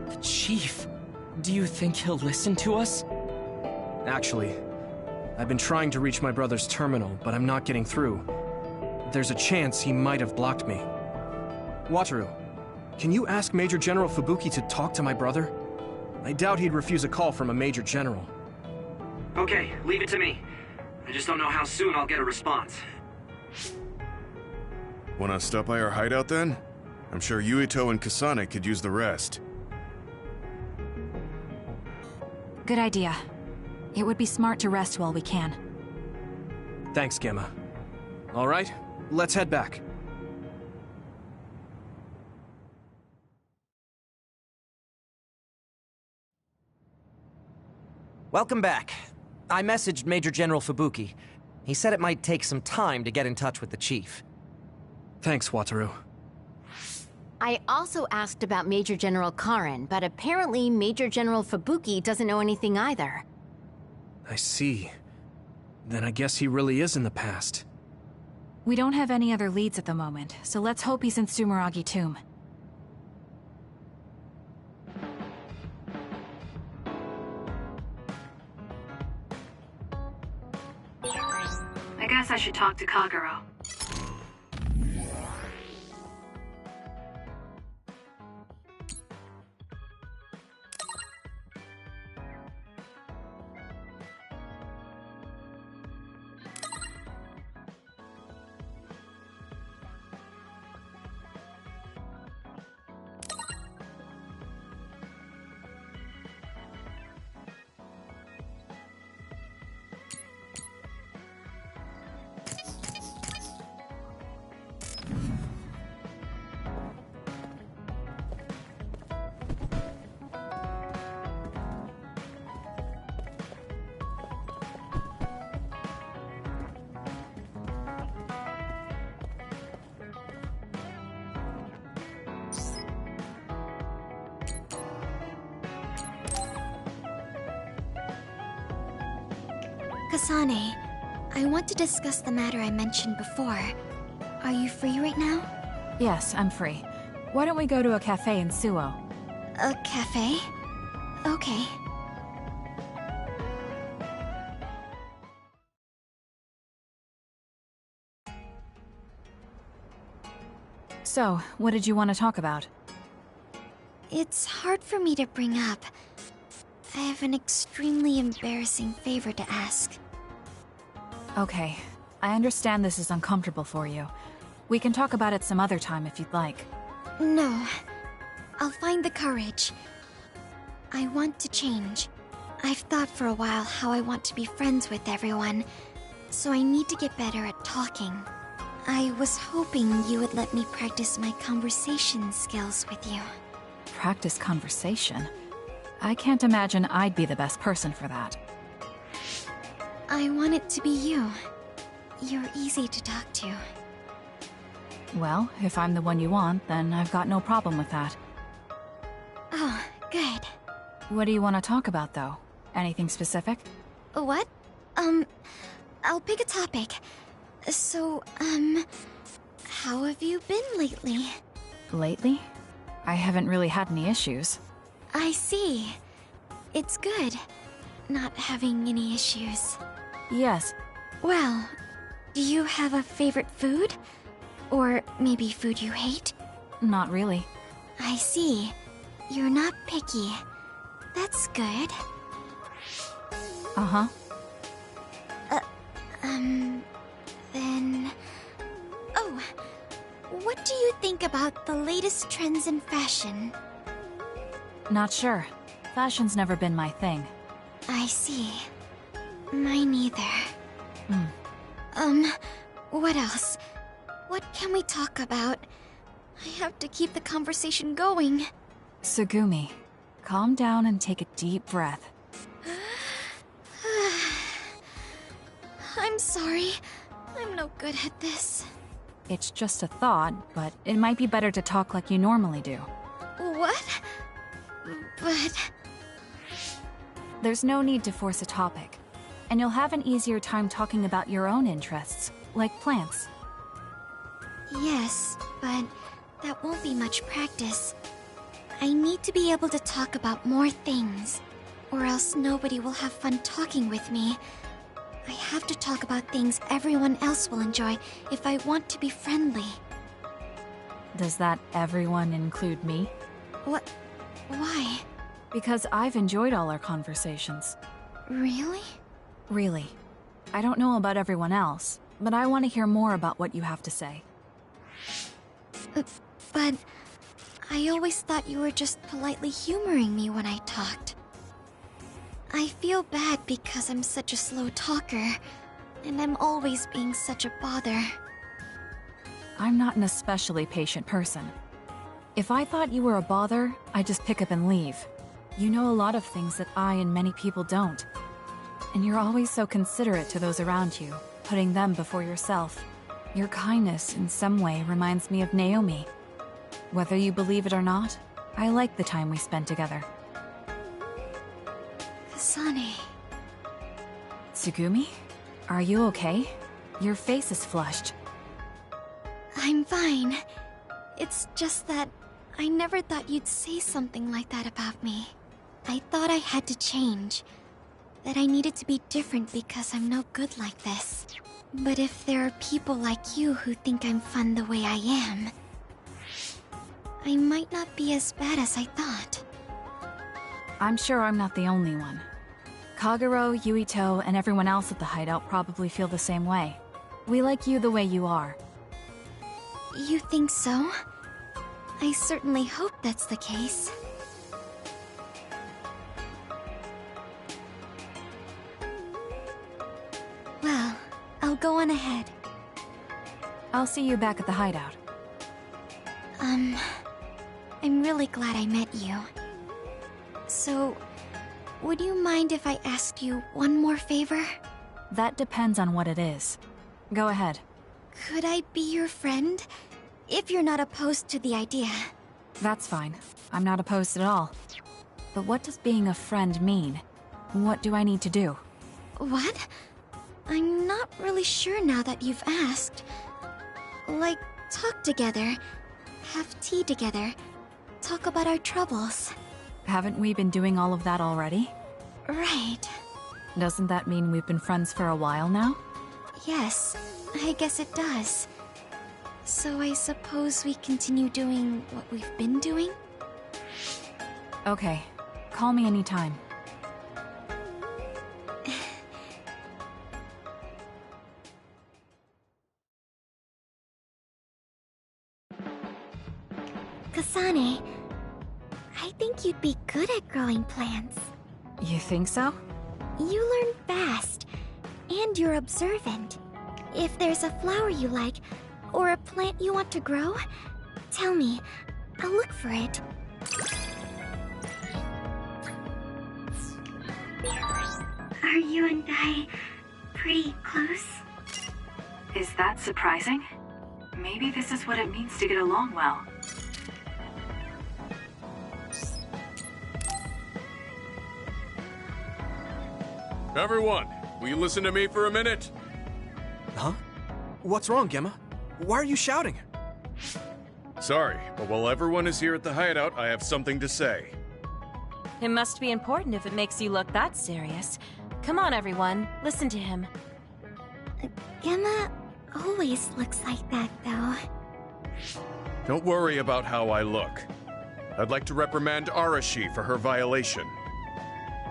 S9: The Chief? Do you think he'll listen to us?
S6: Actually, I've been trying to reach my brother's terminal, but I'm not getting through. There's a chance he might have blocked me. Wataru, can you ask Major General Fubuki to talk to my brother? I doubt he'd refuse a call from a Major General.
S3: Okay, leave it to me. I just don't know how soon I'll get a response.
S5: Wanna stop by our hideout then? I'm sure Yuito and Kasane could use the rest.
S2: Good idea. It would be smart to rest while we can.
S6: Thanks, Gemma. All right, let's head back.
S4: Welcome back. I messaged Major General Fubuki. He said it might take some time to get in touch with the Chief.
S6: Thanks, Wataru.
S16: I also asked about Major General Karin, but apparently Major General Fubuki doesn't know anything either.
S6: I see. Then I guess he really is in the past.
S2: We don't have any other leads at the moment, so let's hope he's in Sumeragi Tomb.
S1: I guess I should talk to Kagero.
S12: Kasane, I want to discuss the matter I mentioned before. Are you free right now?
S2: Yes, I'm free. Why don't we go to a cafe in Suo?
S12: A cafe? Okay.
S2: So, what did you want to talk about?
S12: It's hard for me to bring up. I have an extremely embarrassing favor to ask.
S2: Okay, I understand this is uncomfortable for you. We can talk about it some other time if you'd like.
S12: No. I'll find the courage. I want to change. I've thought for a while how I want to be friends with everyone, so I need to get better at talking. I was hoping you would let me practice my conversation skills with you.
S2: Practice conversation? I can't imagine I'd be the best person for that.
S12: I want it to be you. You're easy to talk to.
S2: Well, if I'm the one you want, then I've got no problem with that.
S12: Oh, good.
S2: What do you want to talk about, though? Anything specific?
S12: What? I'll pick a topic. So, how have you been lately?
S2: Lately? I haven't really had any issues.
S12: I see. It's good, not having any issues.
S2: Yes.
S12: Well, do you have a favorite food? Or maybe food you hate?
S2: Not really.
S12: I see. You're not picky. That's good.
S2: Uh-huh.
S12: Then... Oh, what do you think about the latest trends in fashion?
S2: Not sure. Fashion's never been my thing.
S12: I see. Mine either. What else? What can we talk about? I have to keep the conversation going.
S2: Tsugumi, calm down and take a deep breath.
S12: I'm sorry. I'm no good at this.
S2: It's just a thought, but it might be better to talk like you normally do.
S12: What? But...
S2: There's no need to force a topic. And you'll have an easier time talking about your own interests, like plants.
S12: Yes, but that won't be much practice. I need to be able to talk about more things, or else nobody will have fun talking with me. I have to talk about things everyone else will enjoy if I want to be friendly.
S2: Does that everyone include me?
S12: What? Why?
S2: Because I've enjoyed all our conversations.
S12: Really?
S2: Really. I don't know about everyone else, but I want to hear more about what you have to say.
S12: But I always thought you were just politely humoring me when I talked. I feel bad because I'm such a slow talker, and I'm always being such a bother.
S2: I'm not an especially patient person. If I thought you were a bother, I'd just pick up and leave. You know a lot of things that I and many people don't. And you're always so considerate to those around you, putting them before yourself. Your kindness, in some way, reminds me of Naomi. Whether you believe it or not, I like the time we spent together.
S12: Kasane.
S2: Tsugumi? Are you okay? Your face is flushed.
S12: I'm fine. It's just that I never thought you'd say something like that about me. I thought I had to change. That I needed to be different because I'm no good like this. But if there are people like you who think I'm fun the way I am, I might not be as bad as I thought.
S2: I'm sure I'm not the only one. Kagero, Yuito, and everyone else at the hideout probably feel the same way. We like you the way you are.
S12: You think so? I certainly hope that's the case. Well, I'll go on ahead.
S2: I'll see you back at the hideout.
S12: I'm really glad I met you. So, would you mind if I asked you one more favor?
S2: That depends on what it is. Go ahead.
S12: Could I be your friend? If you're not opposed to the idea.
S2: That's fine. I'm not opposed at all. But what does being a friend mean? What do I need to do?
S12: What? I'm not really sure now that you've asked. Like, talk together, have tea together, talk about our troubles.
S2: Haven't we been doing all of that already?
S12: Right.
S2: Doesn't that mean we've been friends for a while now?
S12: Yes, I guess it does. So I suppose we continue doing what we've been doing?
S2: Okay. Call me anytime.
S12: Kasane, I think you'd be good at growing plants.
S2: You think so?
S12: You learn fast, and you're observant. If there's a flower you like, or a plant you want to grow, tell me. I'll look for it.
S1: Are you and I pretty close?
S11: Is that surprising? Maybe this is what it means to get along well.
S5: Everyone, will you listen to me for a minute?
S6: Huh? What's wrong, Gemma? Why are you shouting?
S5: Sorry, but while everyone is here at the hideout, I have something to say.
S13: It must be important if it makes you look that serious. Come on, everyone. Listen to him.
S12: Gemma always looks like that, though.
S5: Don't worry about how I look. I'd like to reprimand Arashi for her violation.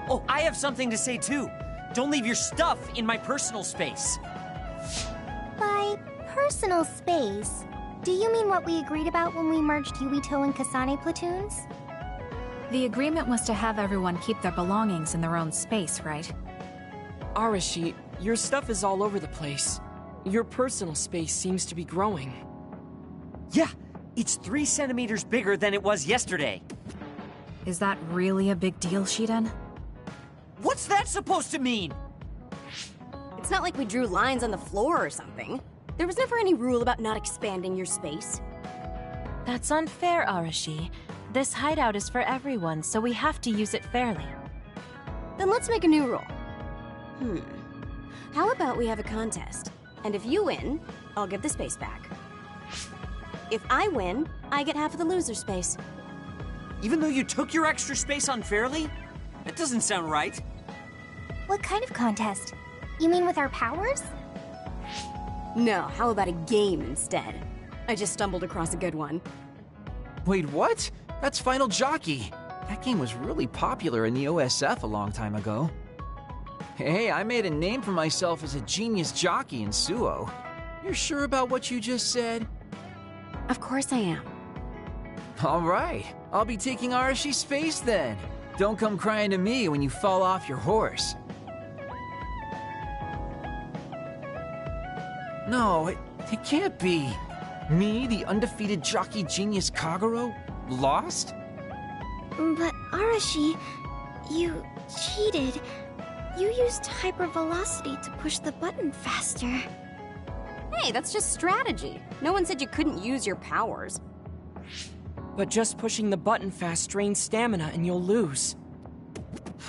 S4: Oh, I have something to say too. Don't leave your stuff in my personal space.
S1: By personal space, do you mean what we agreed about when we merged Yuito and Kasane platoons?
S2: The agreement was to have everyone keep their belongings in their own space, right?
S9: Arashi, your stuff is all over the place. Your personal space seems to be growing.
S4: Yeah, it's 3 centimeters bigger than it was yesterday.
S2: Is that really a big deal, Shiden?
S4: What's that supposed to mean?
S8: It's not like we drew lines on the floor or something. There was never any rule about not expanding your space.
S13: That's unfair, Arashi. This hideout is for everyone, so we have to use it fairly.
S8: Then let's make a new rule. How about we have a contest? And if you win, I'll give the space back. If I win, I get half of the loser space.
S4: Even though you took your extra space unfairly? That doesn't sound right.
S1: What kind of contest? You mean with our powers?
S8: No, how about a game instead? I just stumbled across a good one.
S14: Wait, what? That's Final Jockey. That game was really popular in the OSF a long time ago. Hey, I made a name for myself as a genius jockey in Suo. You're sure about what you just said?
S8: Of course I am.
S14: All right, I'll be taking Arashi's space then. Don't come crying to me when you fall off your horse. No, it can't be. Me, the undefeated jockey genius Kagero, lost?
S12: But Arashi, you cheated. You used hypervelocity to push the button faster.
S8: Hey, that's just strategy. No one said you couldn't use your powers.
S9: But just pushing the button fast drains stamina and you'll lose.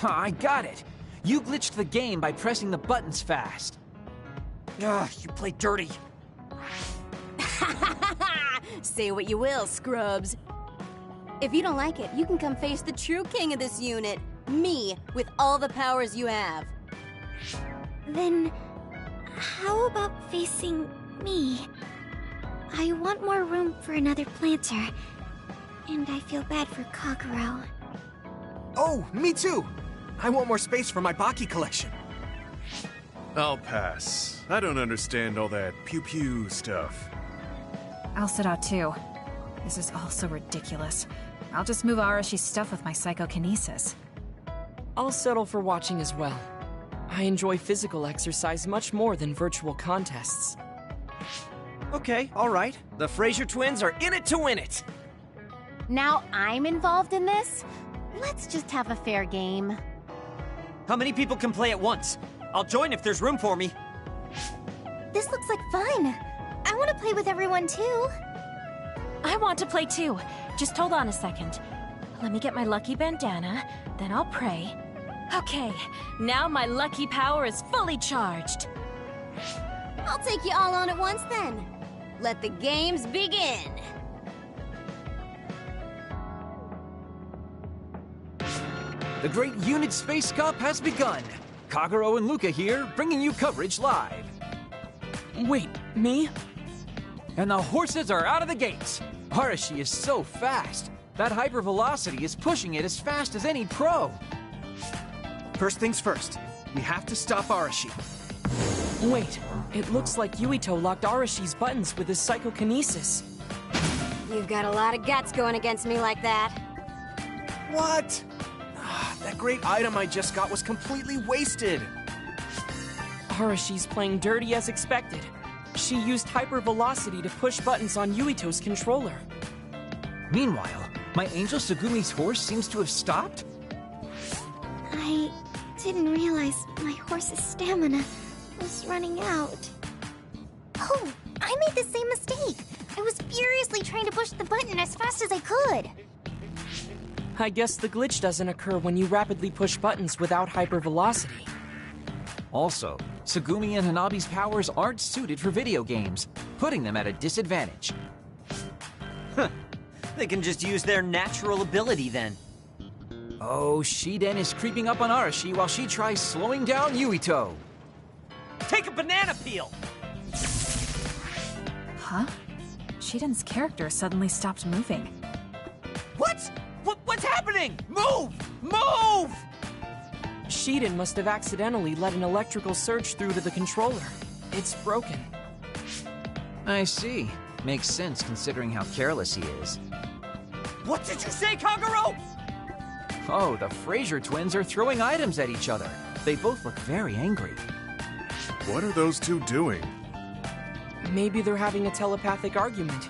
S14: I got it. You glitched the game by pressing the buttons fast.
S4: Ugh, you play dirty.
S8: Say what you will, scrubs. If you don't like it, you can come face the true king of this unit. Me, with all the powers you have.
S12: Then, how about facing me? I want more room for another planter. And I feel bad for Kagero.
S6: Oh, me too! I want more space for my Baki collection.
S5: I'll pass. I don't understand all that pew-pew stuff.
S2: I'll sit out too. This is all so ridiculous. I'll just move Arashi's stuff with my psychokinesis.
S9: I'll settle for watching as well. I enjoy physical exercise much more than virtual contests.
S4: Okay, all right. The Fraser twins are in it to win it.
S16: Now I'm involved in this? Let's just have a fair game.
S4: How many people can play at once? I'll join if there's room for me.
S1: This looks like fun. I want to play with everyone too.
S13: I want to play too. Just hold on a second. Let me get my lucky bandana, then I'll pray. Okay, now my lucky power is fully charged.
S8: I'll take you all on at once then. Let the games begin.
S14: The Great Unit Space Cup has begun. Kagero and Luca here, bringing you coverage live.
S9: Wait, me?
S14: And the horses are out of the gates. Arashi is so fast. That hypervelocity is pushing it as fast as any pro.
S6: First things first, we have to stop Arashi.
S9: Wait, it looks like Yuito locked Arashi's buttons with his psychokinesis.
S8: You've got a lot of guts going against me like that.
S6: What? That great item I just got was completely wasted.
S9: Arashi's playing dirty as expected. She used hypervelocity to push buttons on Yuito's controller.
S14: Meanwhile, my angel Sugumi's horse seems to have stopped?
S12: I didn't realize my horse's stamina was running out.
S1: Oh, I made the same mistake. I was furiously trying to push the button as fast as I could.
S9: I guess the glitch doesn't occur when you rapidly push buttons without hypervelocity.
S14: Also, Sugumi and Hanabi's powers aren't suited for video games, putting them at a disadvantage.
S4: They can just use their natural ability then.
S14: Oh, Shiden is creeping up on Arashi while she tries slowing down Yuito.
S4: Take a banana peel!
S2: Huh? Shiden's character suddenly stopped moving.
S4: What?
S9: happening? Move! Move! Shiden must have accidentally let an electrical surge through to the controller. It's broken.
S14: I see. Makes sense considering how careless he is.
S4: What did you say, Kagero?
S14: Oh, the Fraser twins are throwing items at each other. They both look very angry.
S5: What are those two doing?
S9: Maybe they're having a telepathic argument.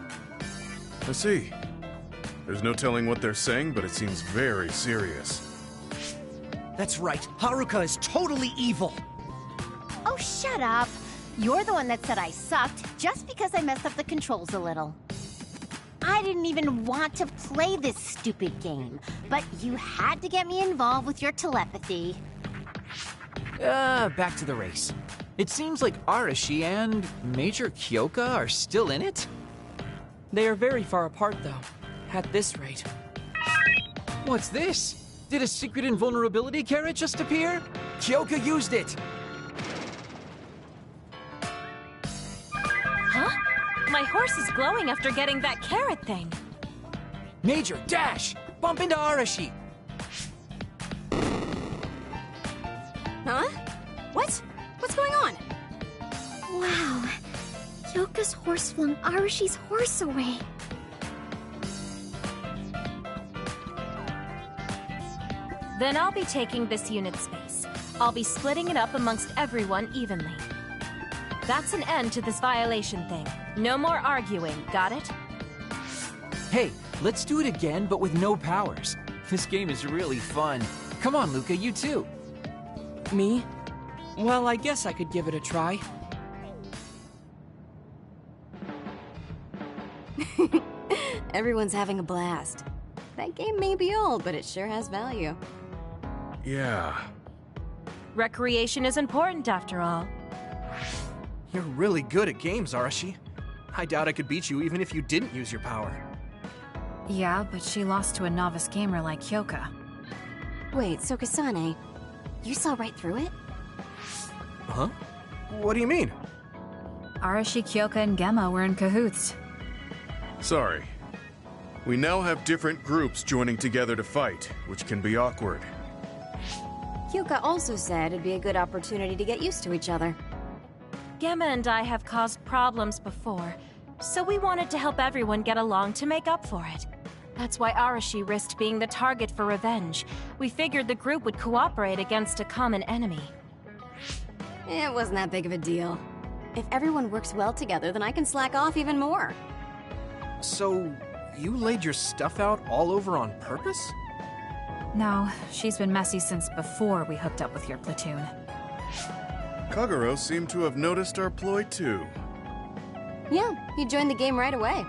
S5: I see. There's no telling what they're saying, but it seems very serious.
S4: That's right. Haruka is totally evil.
S17: Oh, shut up. You're the one that said I sucked just because I messed up the controls a little. I didn't even want to play this stupid game, but you had to get me involved with your telepathy.
S14: Back to the race. It seems like Arashi and Major Kyoka are still in it?
S9: They are very far apart, though. At this rate.
S14: What's this? Did a secret invulnerability carrot just appear? Kyoka used it!
S13: Huh? My horse is glowing after getting that carrot thing.
S14: Major, dash! Bump into Arashi!
S8: Huh? What? What's going on?
S12: Wow. Kyoka's horse flung Arashi's horse away.
S13: Then I'll be taking this unit's space. I'll be splitting it up amongst everyone evenly. That's an end to this violation thing. No more arguing, got it?
S14: Hey, let's do it again, but with no powers. This game is really fun. Come on, Luca, you too.
S9: Me? Well, I guess I could give it a try.
S8: Everyone's having a blast. That game may be old, but it sure has value.
S5: Yeah.
S13: Recreation is important after all.
S6: You're really good at games, Arashi. I doubt I could beat you even if you didn't use your power.
S2: Yeah, but she lost to a novice gamer like Kyoka.
S8: Wait, so Kasane, you saw right through it?
S6: Huh? What do you mean?
S2: Arashi, Kyoka, and Gemma were in cahoots.
S5: Sorry. We now have different groups joining together to fight, which can be awkward.
S8: Kyoka also said it'd be a good opportunity to get used to each other.
S13: Gemma and I have caused problems before, so we wanted to help everyone get along to make up for it. That's why Arashi risked being the target for revenge. We figured the group would cooperate against a common enemy.
S8: It wasn't that big of a deal. If everyone works well together, then I can slack off even more.
S6: So, you laid your stuff out all over on purpose?
S2: No, she's been messy since before we hooked up with your platoon.
S5: Kagero seemed to have noticed our ploy too.
S8: Yeah, he joined the game right away.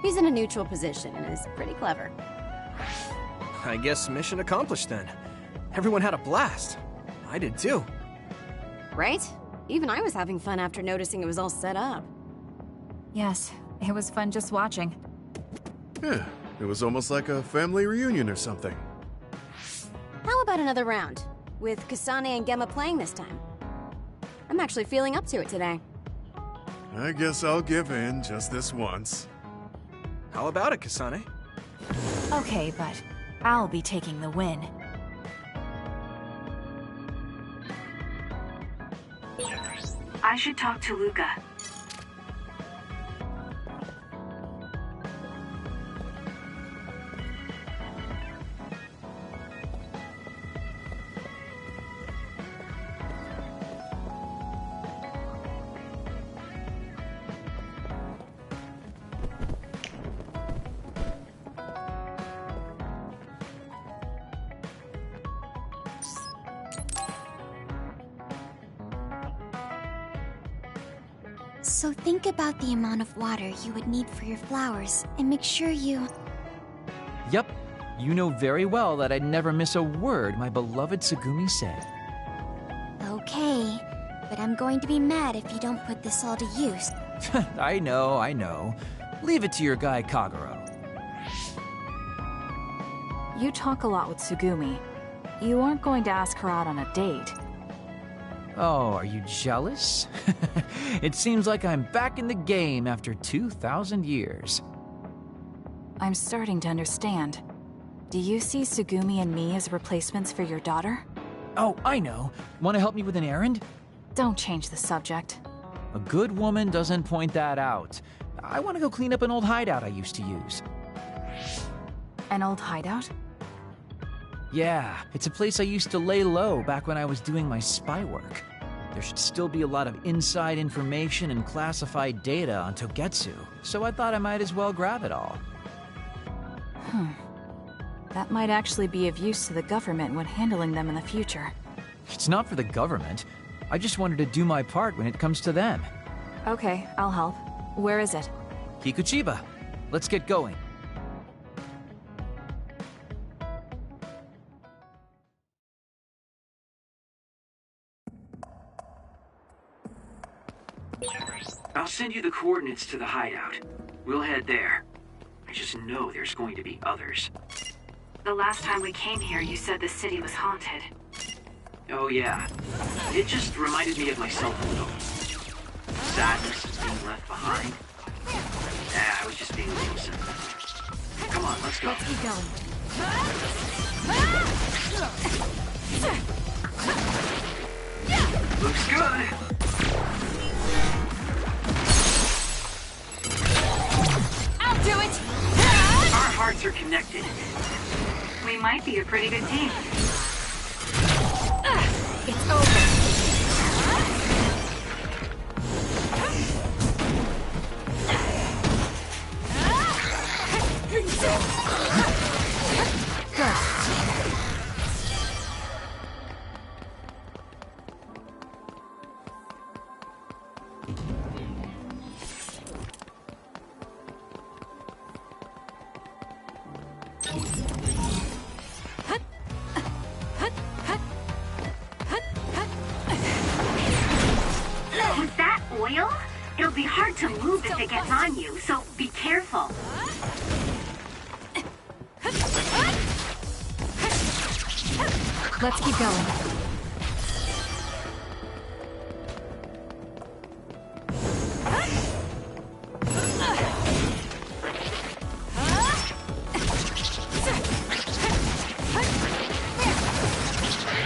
S8: He's in a neutral position and is pretty clever.
S6: I guess mission accomplished then. Everyone had a blast. I did too.
S8: Right? Even I was having fun after noticing it was all set up.
S2: Yes, it was fun just watching.
S5: Yeah, it was almost like a family reunion or something.
S8: How about another round? With Kasane and Gemma playing this time. I'm actually feeling up to it today.
S5: I guess I'll give in just this once.
S6: How about it, Kasane?
S2: Okay, but I'll be taking the win.
S1: I should talk to Luca.
S12: So think about the amount of water you would need for your flowers, and make sure you...
S14: Yep, you know very well that I'd never miss a word my beloved Tsugumi said.
S12: Okay, but I'm going to be mad if you don't put this all to use.
S14: I know. Leave it to your guy Kagero.
S2: You talk a lot with Tsugumi. You aren't going to ask her out on a date.
S14: Oh, are you jealous? It seems like I'm back in the game after 2,000 years.
S2: I'm starting to understand. Do you see Sugumi and me as replacements for your daughter?
S14: Oh, I know. Want to help me with an errand?
S2: Don't change the subject.
S14: A good woman doesn't point that out. I want to go clean up an old hideout I used to use.
S2: An old hideout?
S14: Yeah, it's a place I used to lay low back when I was doing my spy work. There should still be a lot of inside information and classified data on Togetsu, so I thought I might as well grab it all.
S2: That might actually be of use to the government when handling them in the future.
S14: It's not for the government. I just wanted to do my part when it comes to them.
S2: Okay, I'll help. Where is it?
S14: Kikuchiba. Let's get going.
S3: I'll send you the coordinates to the hideout. We'll head there. I just know there's going to be others.
S18: The last time we came here, you said the city was haunted.
S3: Oh yeah. It just reminded me of myself a little. Sadness of being left behind. Yeah, I was just being a little sentimental. Come on, let's go.
S2: Let's keep going.
S3: Looks good.
S18: I'll do it!
S3: Our hearts are connected.
S18: We might be a pretty good team.
S2: It's over.
S1: Was that oil? It'll be hard to move if it gets on you, so be careful.
S2: Let's keep going.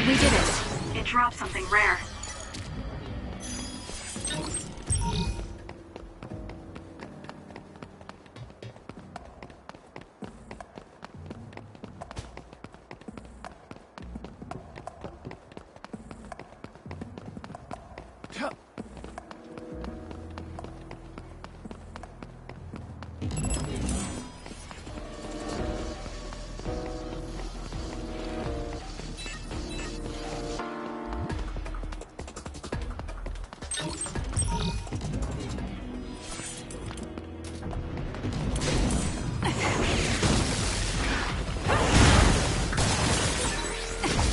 S2: We did it.
S18: It dropped something rare.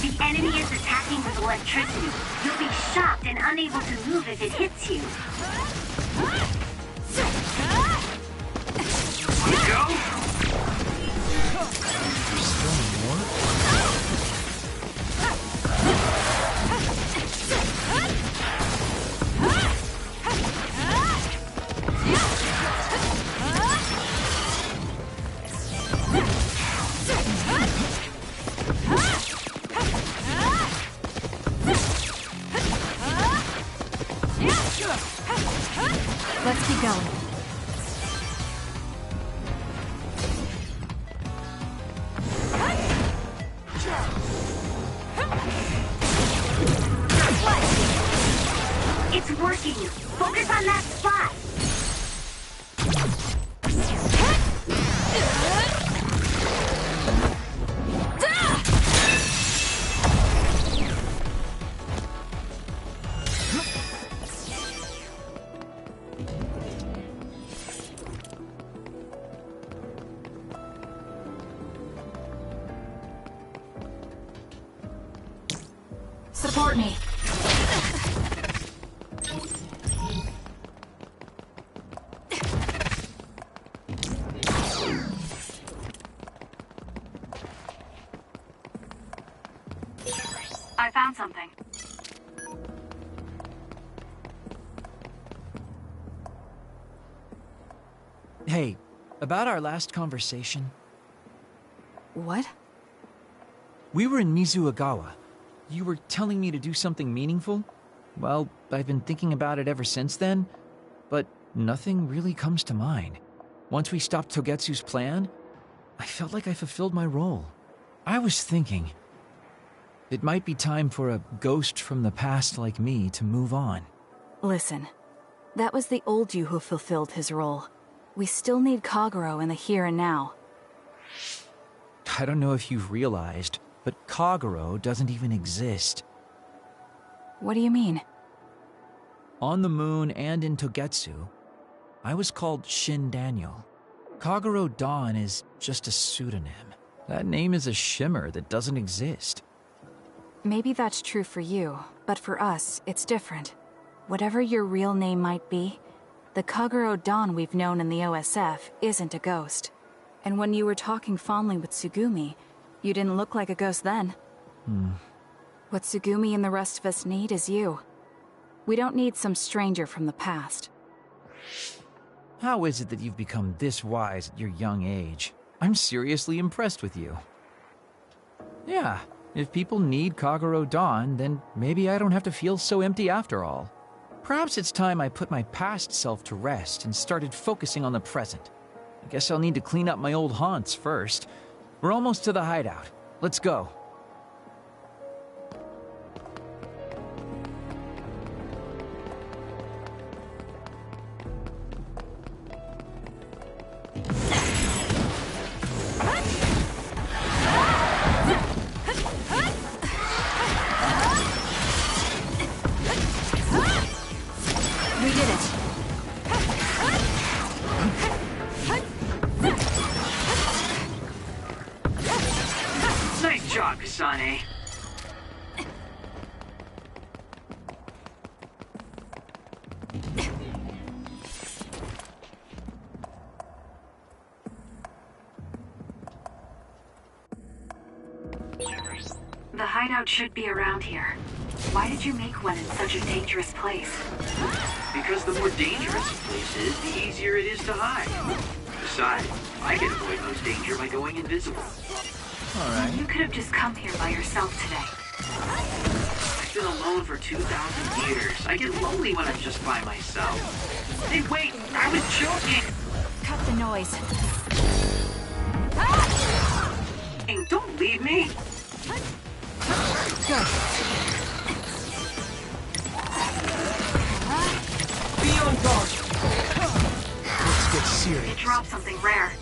S1: The enemy is attacking with electricity. You'll be shocked and unable to move if it hits you.
S3: Let's go.
S2: Let's keep going.
S1: It's working. Focus on that spot.
S2: Support me.
S18: I found something.
S14: Hey, about our last conversation.
S2: What?
S14: We were in Mizuagawa. You were telling me to do something meaningful? Well, I've been thinking about it ever since then, but nothing really comes to mind. Once we stopped Togetsu's plan, I felt like I fulfilled my role. I was thinking, it might be time for a ghost from the past like me to move on.
S7: Listen, that was the old you who fulfilled his role. We still need Kagero in the here and now.
S14: I don't know if you've realized, but Kagero doesn't even exist.
S7: What do you mean?
S14: On the moon and in Togetsu, I was called Shin Daniel. Kagero Dawn is just a pseudonym. That name is a shimmer that doesn't exist.
S7: Maybe that's true for you, but for us, it's different. Whatever your real name might be, the Kagero Dawn we've known in the OSF isn't a ghost. And when you were talking fondly with Tsugumi, you didn't look like a ghost then. What Tsugumi and the rest of us need is you. We don't need some stranger from the past.
S14: How is it that you've become this wise at your young age? I'm seriously impressed with you. Yeah, if people need Kagero Dawn, then maybe I don't have to feel so empty after all. Perhaps it's time I put my past self to rest and started focusing on the present. I guess I'll need to clean up my old haunts first. We're almost to the hideout. Let's go.
S7: We did it.
S3: Nice job, Kasane.
S18: The hideout should be around here. Why did you make one in such a dangerous place?
S3: Because the more dangerous a place is, the easier it is to hide. Besides, I can avoid most danger by going invisible.
S14: Alright.
S18: You could have just come here by yourself today.
S3: I've been alone for 2,000 years. I get lonely when I'm just by myself. Hey, wait! I was joking!
S7: Cut the noise.
S3: Hey, don't leave me!
S14: Go. Be on guard. Let's get serious.
S18: You dropped something rare.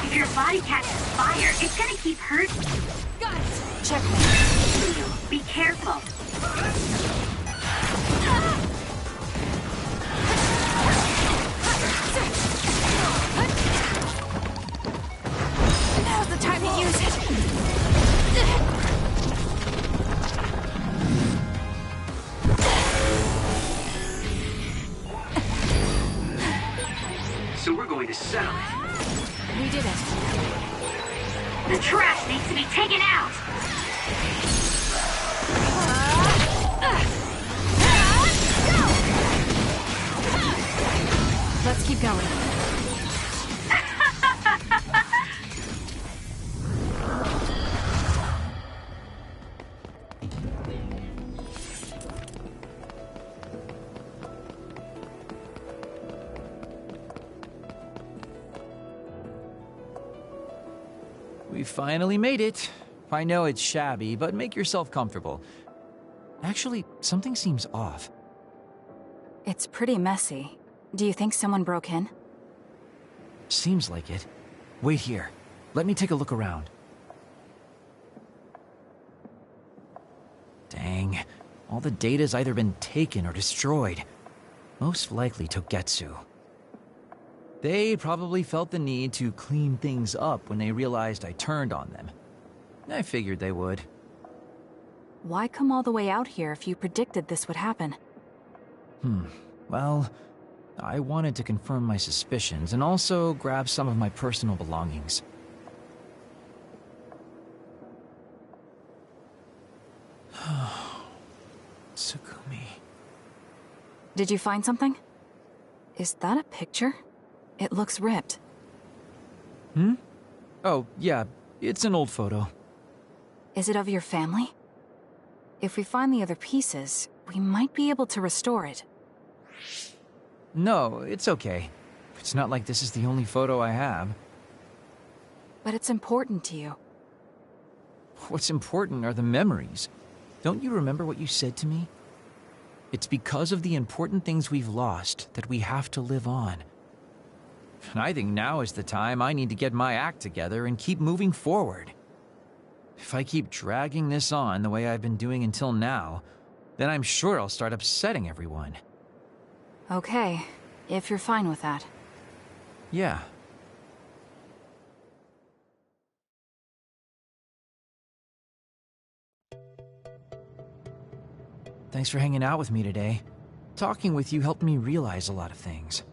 S1: If your body catches fire, it's gonna keep hurting.
S7: Got it. Checkmate.
S1: Be careful.
S7: Now's the time to use it.
S3: So we're going to settle it.
S7: We did it.
S1: The trash needs to be taken out.
S7: Let's keep going.
S14: We finally made it. I know it's shabby, but make yourself comfortable. Actually, something seems off.
S7: It's pretty messy. Do you think someone broke in?
S14: Seems like it. Wait here. Let me take a look around. Dang. All the data's either been taken or destroyed. Most likely Togetsu. They probably felt the need to clean things up when they realized I turned on them. I figured they would.
S7: Why come all the way out here if you predicted this would happen?
S14: Well, I wanted to confirm my suspicions and also grab some of my personal belongings. Tsugumi.
S7: Did you find something? Is that a picture?
S2: It looks ripped.
S14: Hmm? Oh, yeah, it's an old photo.
S2: Is it of your family? If we find the other pieces, we might be able to restore it.
S14: No, it's okay. It's not like this is the only photo I have.
S2: But it's important to you.
S14: What's important are the memories. Don't you remember what you said to me? It's because of the important things we've lost that we have to live on. And I think now is the time I need to get my act together and keep moving forward. If I keep dragging this on the way I've been doing until now, then I'm sure I'll start upsetting everyone.
S2: Okay, if you're fine with that.
S14: Yeah. Thanks for hanging out with me today. Talking with you helped me realize a lot of things.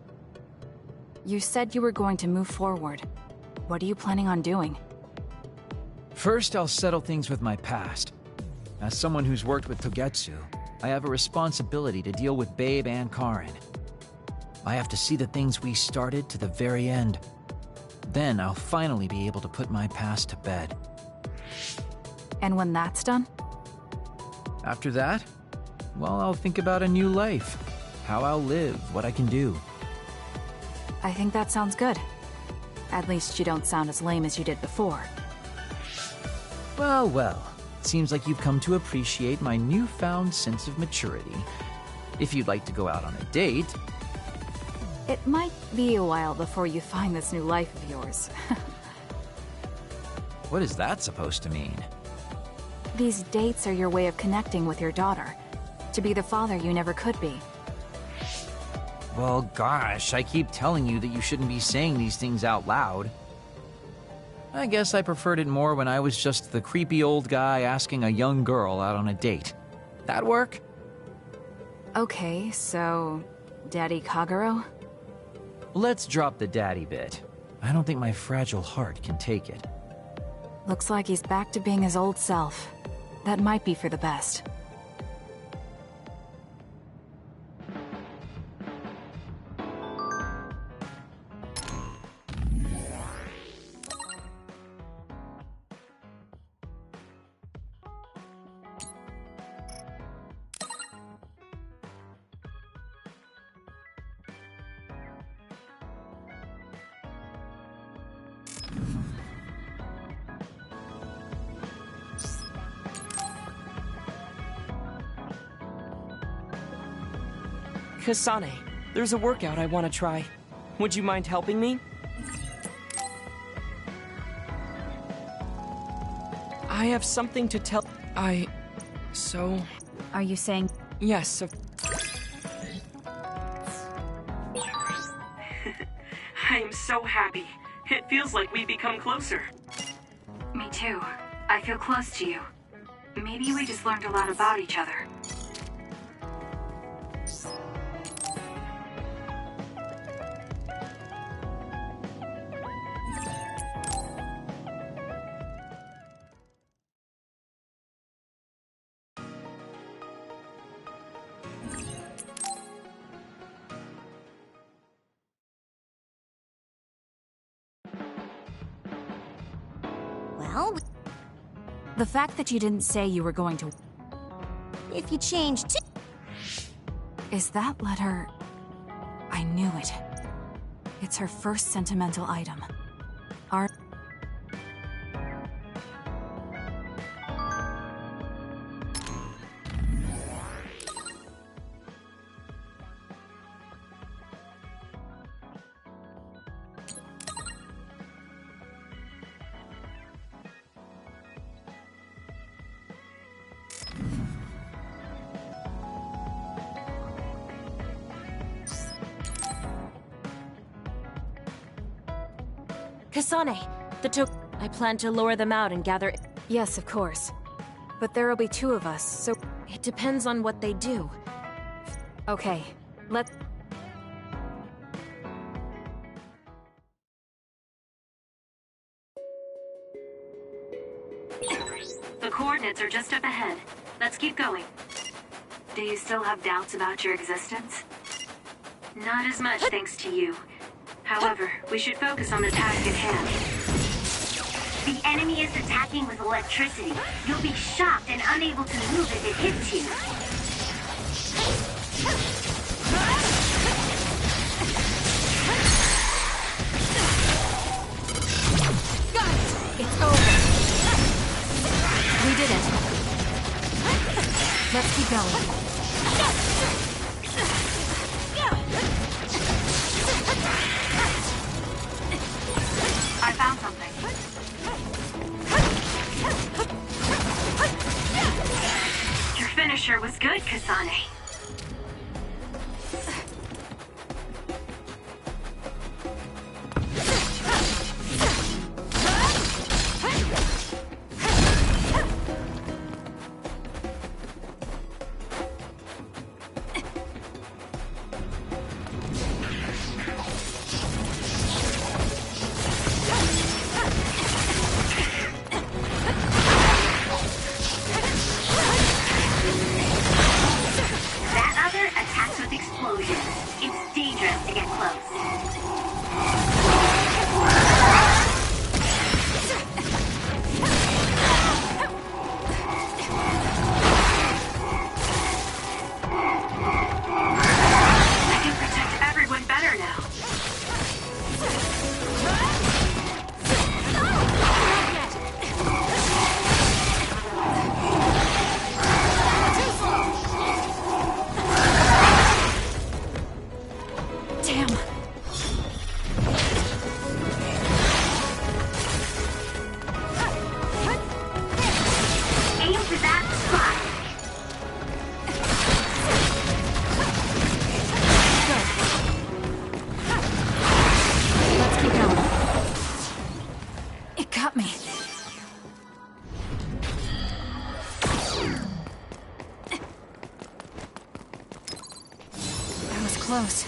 S2: You said you were going to move forward. What are you planning on doing?
S14: First, I'll settle things with my past. As someone who's worked with Togetsu, I have a responsibility to deal with Babe and Karen. I have to see the things we started to the very end. Then I'll finally be able to put my past to bed.
S2: And when that's done?
S14: After that, well, I'll think about a new life. How I'll live, what I can do.
S2: I think that sounds good. At least you don't sound as lame as you did before.
S14: Well, well. It seems like you've come to appreciate my newfound sense of maturity. If you'd like to go out on a date...
S2: It might be a while before you find this new life of yours.
S14: What is that supposed to mean?
S2: These dates are your way of connecting with your daughter. To be the father you never could be.
S14: Well, gosh, I keep telling you that you shouldn't be saying these things out loud. I guess I preferred it more when I was just the creepy old guy asking a young girl out on a date. That work?
S2: Okay, so... Daddy Kagero?
S14: Let's drop the daddy bit. I don't think my fragile heart can take it.
S2: Looks like he's back to being his old self. That might be for the best.
S9: Kasane, there's a workout I want to try. Would you mind helping me? I have something to tell... So...
S2: Are you saying...
S9: Yes, I am so happy. It feels like we've become closer.
S18: Me too. I feel close to you. Maybe we just learned a lot about each other.
S17: Well...
S2: The fact that you didn't say you were going to...
S17: If you change to...
S2: Is that letter... I knew it. It's her first sentimental item. Our...
S13: Kasane, I plan to lure them out and gather...
S2: Yes, of course. But there'll be two of us, so...
S13: It depends on what they do.
S2: Okay, let's...
S18: The coordinates are just up ahead. Let's keep going. Do you still have doubts about your existence? Not as much thanks to you. However, we should focus on the task at hand.
S1: The enemy is attacking with electricity. You'll be shocked and unable to move if it hits you.
S7: Got it! It's over. We did it. Let's keep going.
S18: I found something.
S1: Your finisher was good, Kasane.
S2: Close.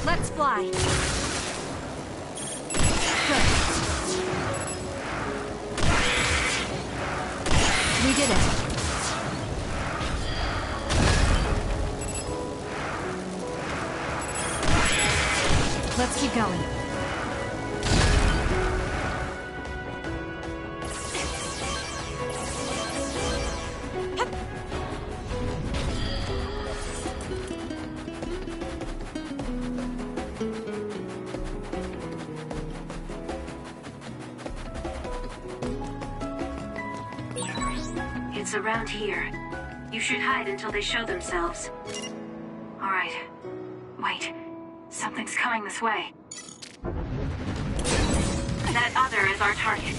S13: Let's fly.
S7: Good. We did it. Let's keep going.
S18: It's around here. You should hide until they show themselves. All right. Wait. Something's coming this way. That other is our target.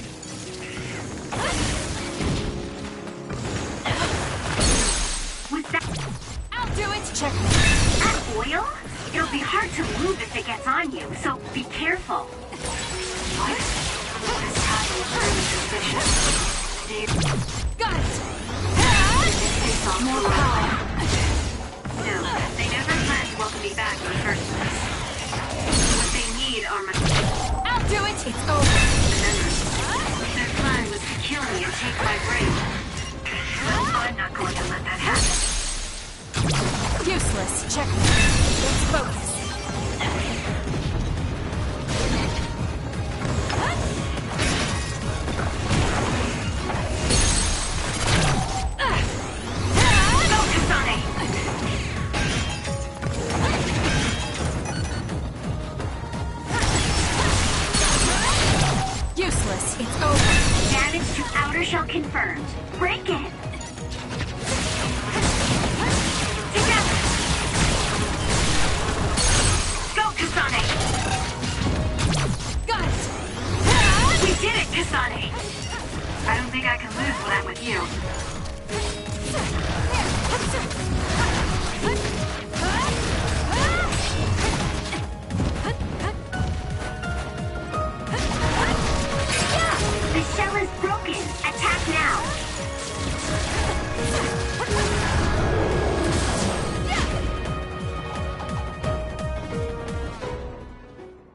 S1: Was that...
S13: I'll do it!
S7: Check.
S1: That oil? It'll be hard to move if it gets on you, so be careful.
S18: What? This time was really suspicious.
S13: Got it!
S18: More power. No, they never planned to welcome me back in the first place. What they need are my...
S13: I'll do it! It's over!
S18: Remember, their plan was to kill me and take my brain. Well, I'm not going to let that happen.
S13: Useless. Check. Let's focus.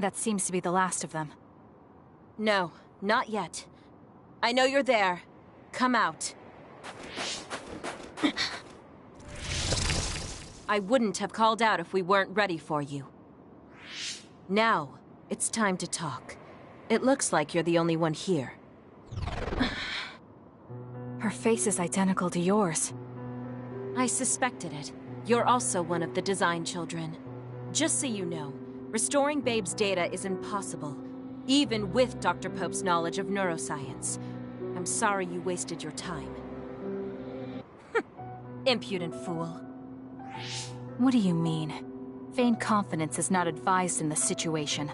S2: That seems to be the last of them.
S13: No, not yet. I know you're there. Come out. I wouldn't have called out if we weren't ready for you. Now, it's time to talk. It looks like you're the only one here.
S2: Her face is identical to yours.
S13: I suspected it. You're also one of the design children. Just so you know, restoring Babe's data is impossible, even with Dr. Pope's knowledge of neuroscience. I'm sorry you wasted your time. Impudent fool.
S2: What do you mean? Feigned confidence is not advised in this situation.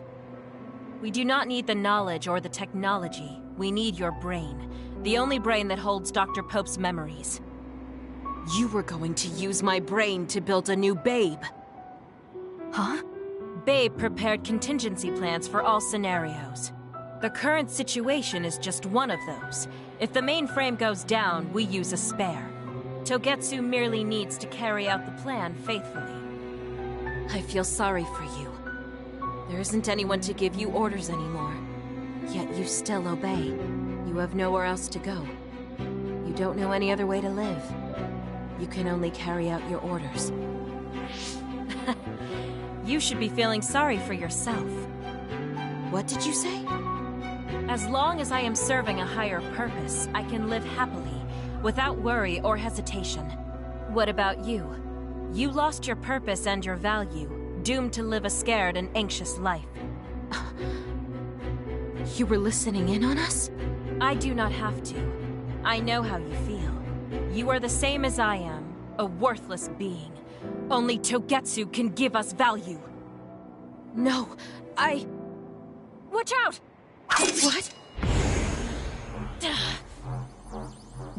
S13: We do not need the knowledge or the technology. We need your brain. The only brain that holds Dr. Pope's memories. You were going to use my brain to build a new Babe.
S2: Huh?
S13: Babe prepared contingency plans for all scenarios. The current situation is just one of those. If the mainframe goes down, we use a spare. Togetsu merely needs to carry out the plan faithfully. I feel sorry for you. There isn't anyone to give you orders anymore. Yet you still obey. You have nowhere else to go. You don't know any other way to live. You can only carry out your orders. You should be feeling sorry for yourself. What did you say? As long as I am serving a higher purpose, I can live happily, without worry or hesitation. What about you? You lost your purpose and your value, doomed to live a scared and anxious life. You were listening in on us? I do not have to. I know how you feel. You are the same as I am, a worthless being. Only Togetsu can give us value. No, Watch out! What?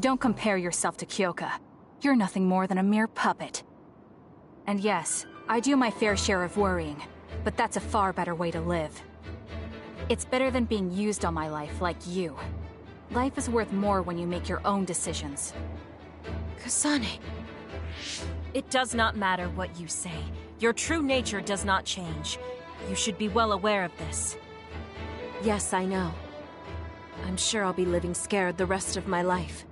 S2: Don't compare yourself to Kyoka. You're nothing more than a mere puppet. And yes, I do my fair share of worrying, but that's a far better way to live. It's better than being used all my life like you. Life is worth more when you make your own decisions.
S13: Kasane. It does not matter what you say. Your true nature does not change. You should be well aware of this. Yes, I know. I'm sure I'll be living scared the rest of my life,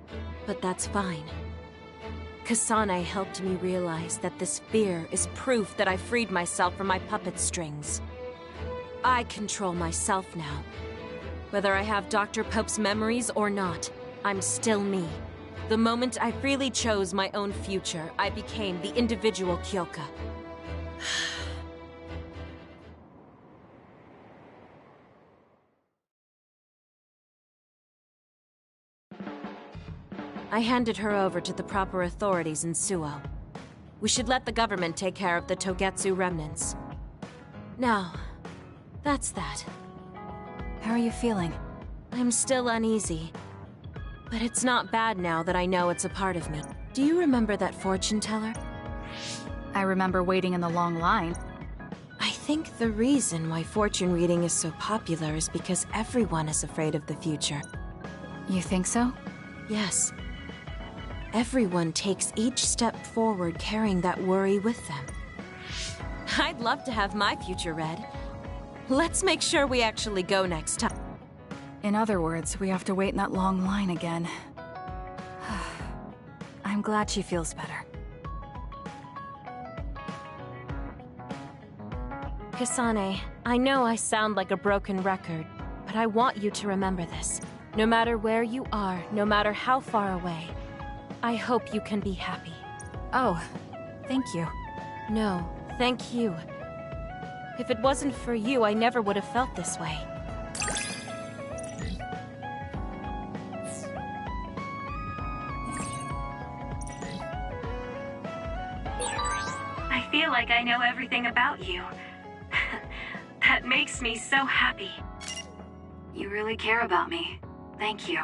S13: but that's fine. Kasane helped me realize that this fear is proof that I freed myself from my puppet strings. I control myself now. Whether I have Dr. Pope's memories or not, I'm still me. The moment I freely chose my own future, I became the individual Kyoka. I handed her over to the proper authorities in Suo. We should let the government take care of the Togetsu remnants. Now, that's that.
S2: How are you feeling?
S13: I'm still uneasy. But it's not bad now that I know it's a part of me. Do you remember that fortune teller?
S2: I remember waiting in the long line.
S13: I think the reason why fortune reading is so popular is because everyone is afraid of the future.
S2: You think so?
S13: Yes. Everyone takes each step forward carrying that worry with them. I'd love to have my future read. Let's make sure we actually go next time.
S2: In other words, we have to wait in that long line again. I'm glad she feels better.
S13: Kasane, I know I sound like a broken record, but I want you to remember this. No matter where you are, no matter how far away, I hope you can be happy.
S2: Oh, thank you.
S13: No, thank you. If it wasn't for you, I never would have felt this way.
S18: I feel like I know everything about you. That makes me so happy. You really care about me. Thank you.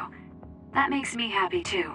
S18: That makes me happy too.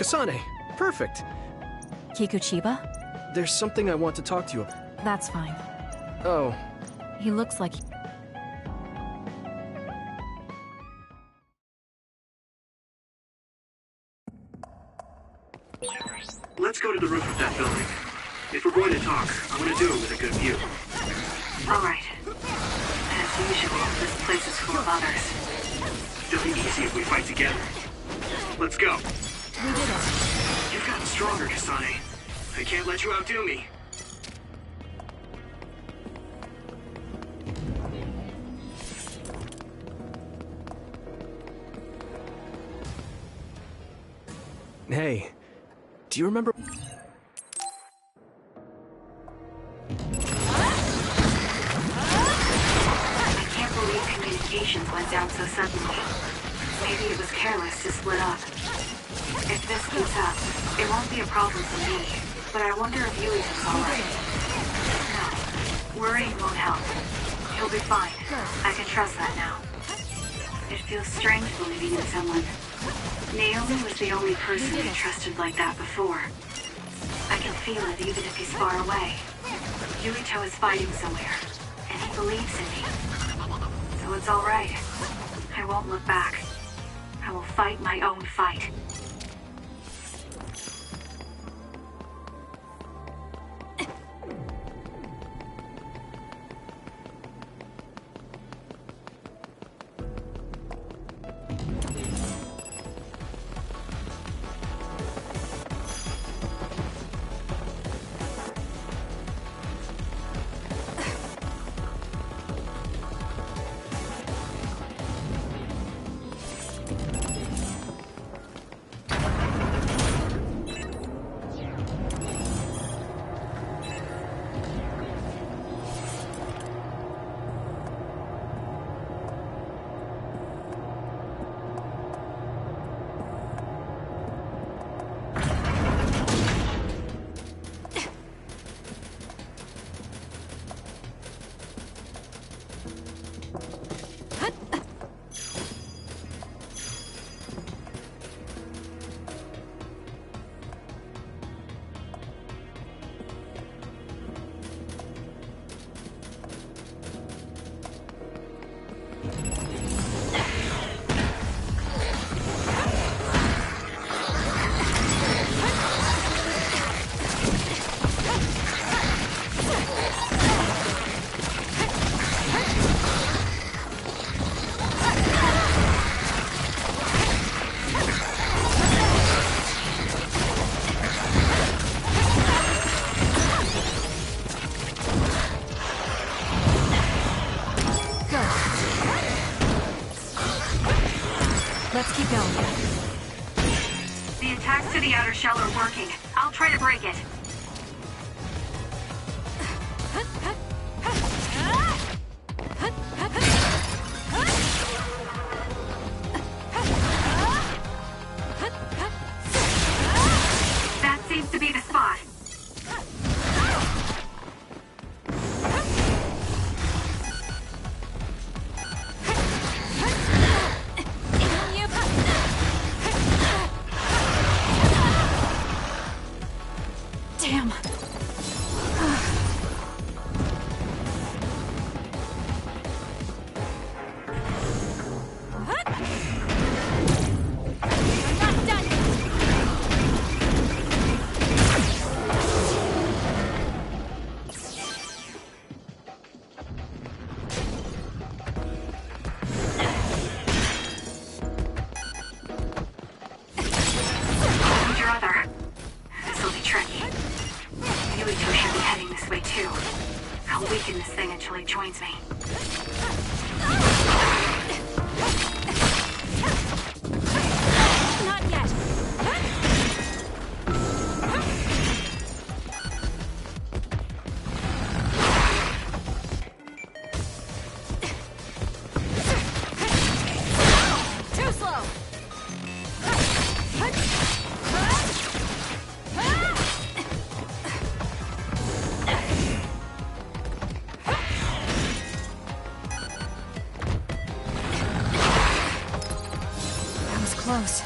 S6: Kasane, perfect.
S2: Kikuchiba?
S6: There's something I want to talk to you about.
S2: That's fine.
S6: Oh.
S2: He looks like...
S3: Let's go to the roof of that building. If we're going to talk, I want to do it with a good view.
S18: Alright. As usual, this place is full of others.
S3: It'll be easy if we fight together. Let's go.
S2: We did it.
S3: You've gotten stronger, Kasane. I can't let you outdo me.
S6: Hey, do you remember...
S18: I can't believe communications went down so suddenly. Maybe it was careless to split up. If this keeps up, it won't be a problem for me. But I wonder if Yuito's alright. No, worrying won't help. He'll be fine. I can trust that now. It feels strange believing in someone. Naomi was the only person I trusted like that before. I can feel it even if he's far away. Yuito is fighting somewhere, and he believes in me. So it's alright. I won't look back. I will fight my own fight.
S2: Let's keep going.
S18: The attacks to the outer shell are working. I'll try to break it. That seems to be the spot.
S2: Damn.
S18: Joins me.
S2: Not yet.
S8: Too slow.
S2: Close.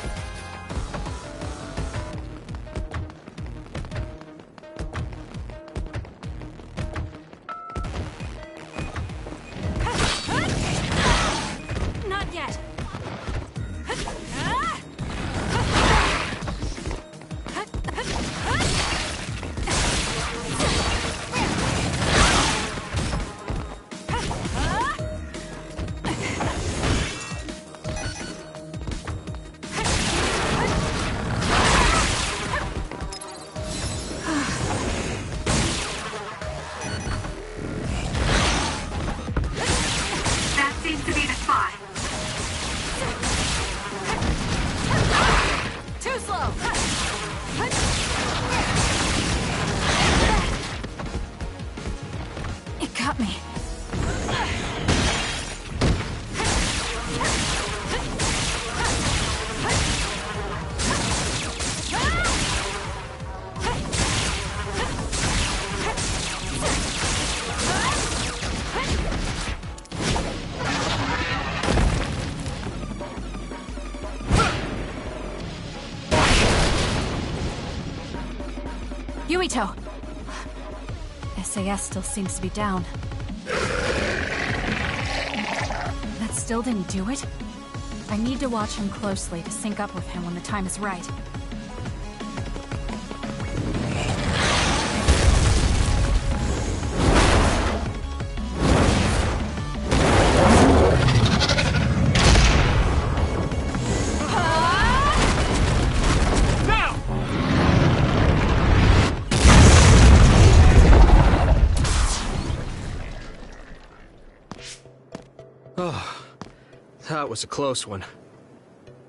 S2: Yuito! SAS still seems to be down. That still didn't do it? I need to watch him closely to sync up with him when the time is right.
S6: Oh, that was a close one.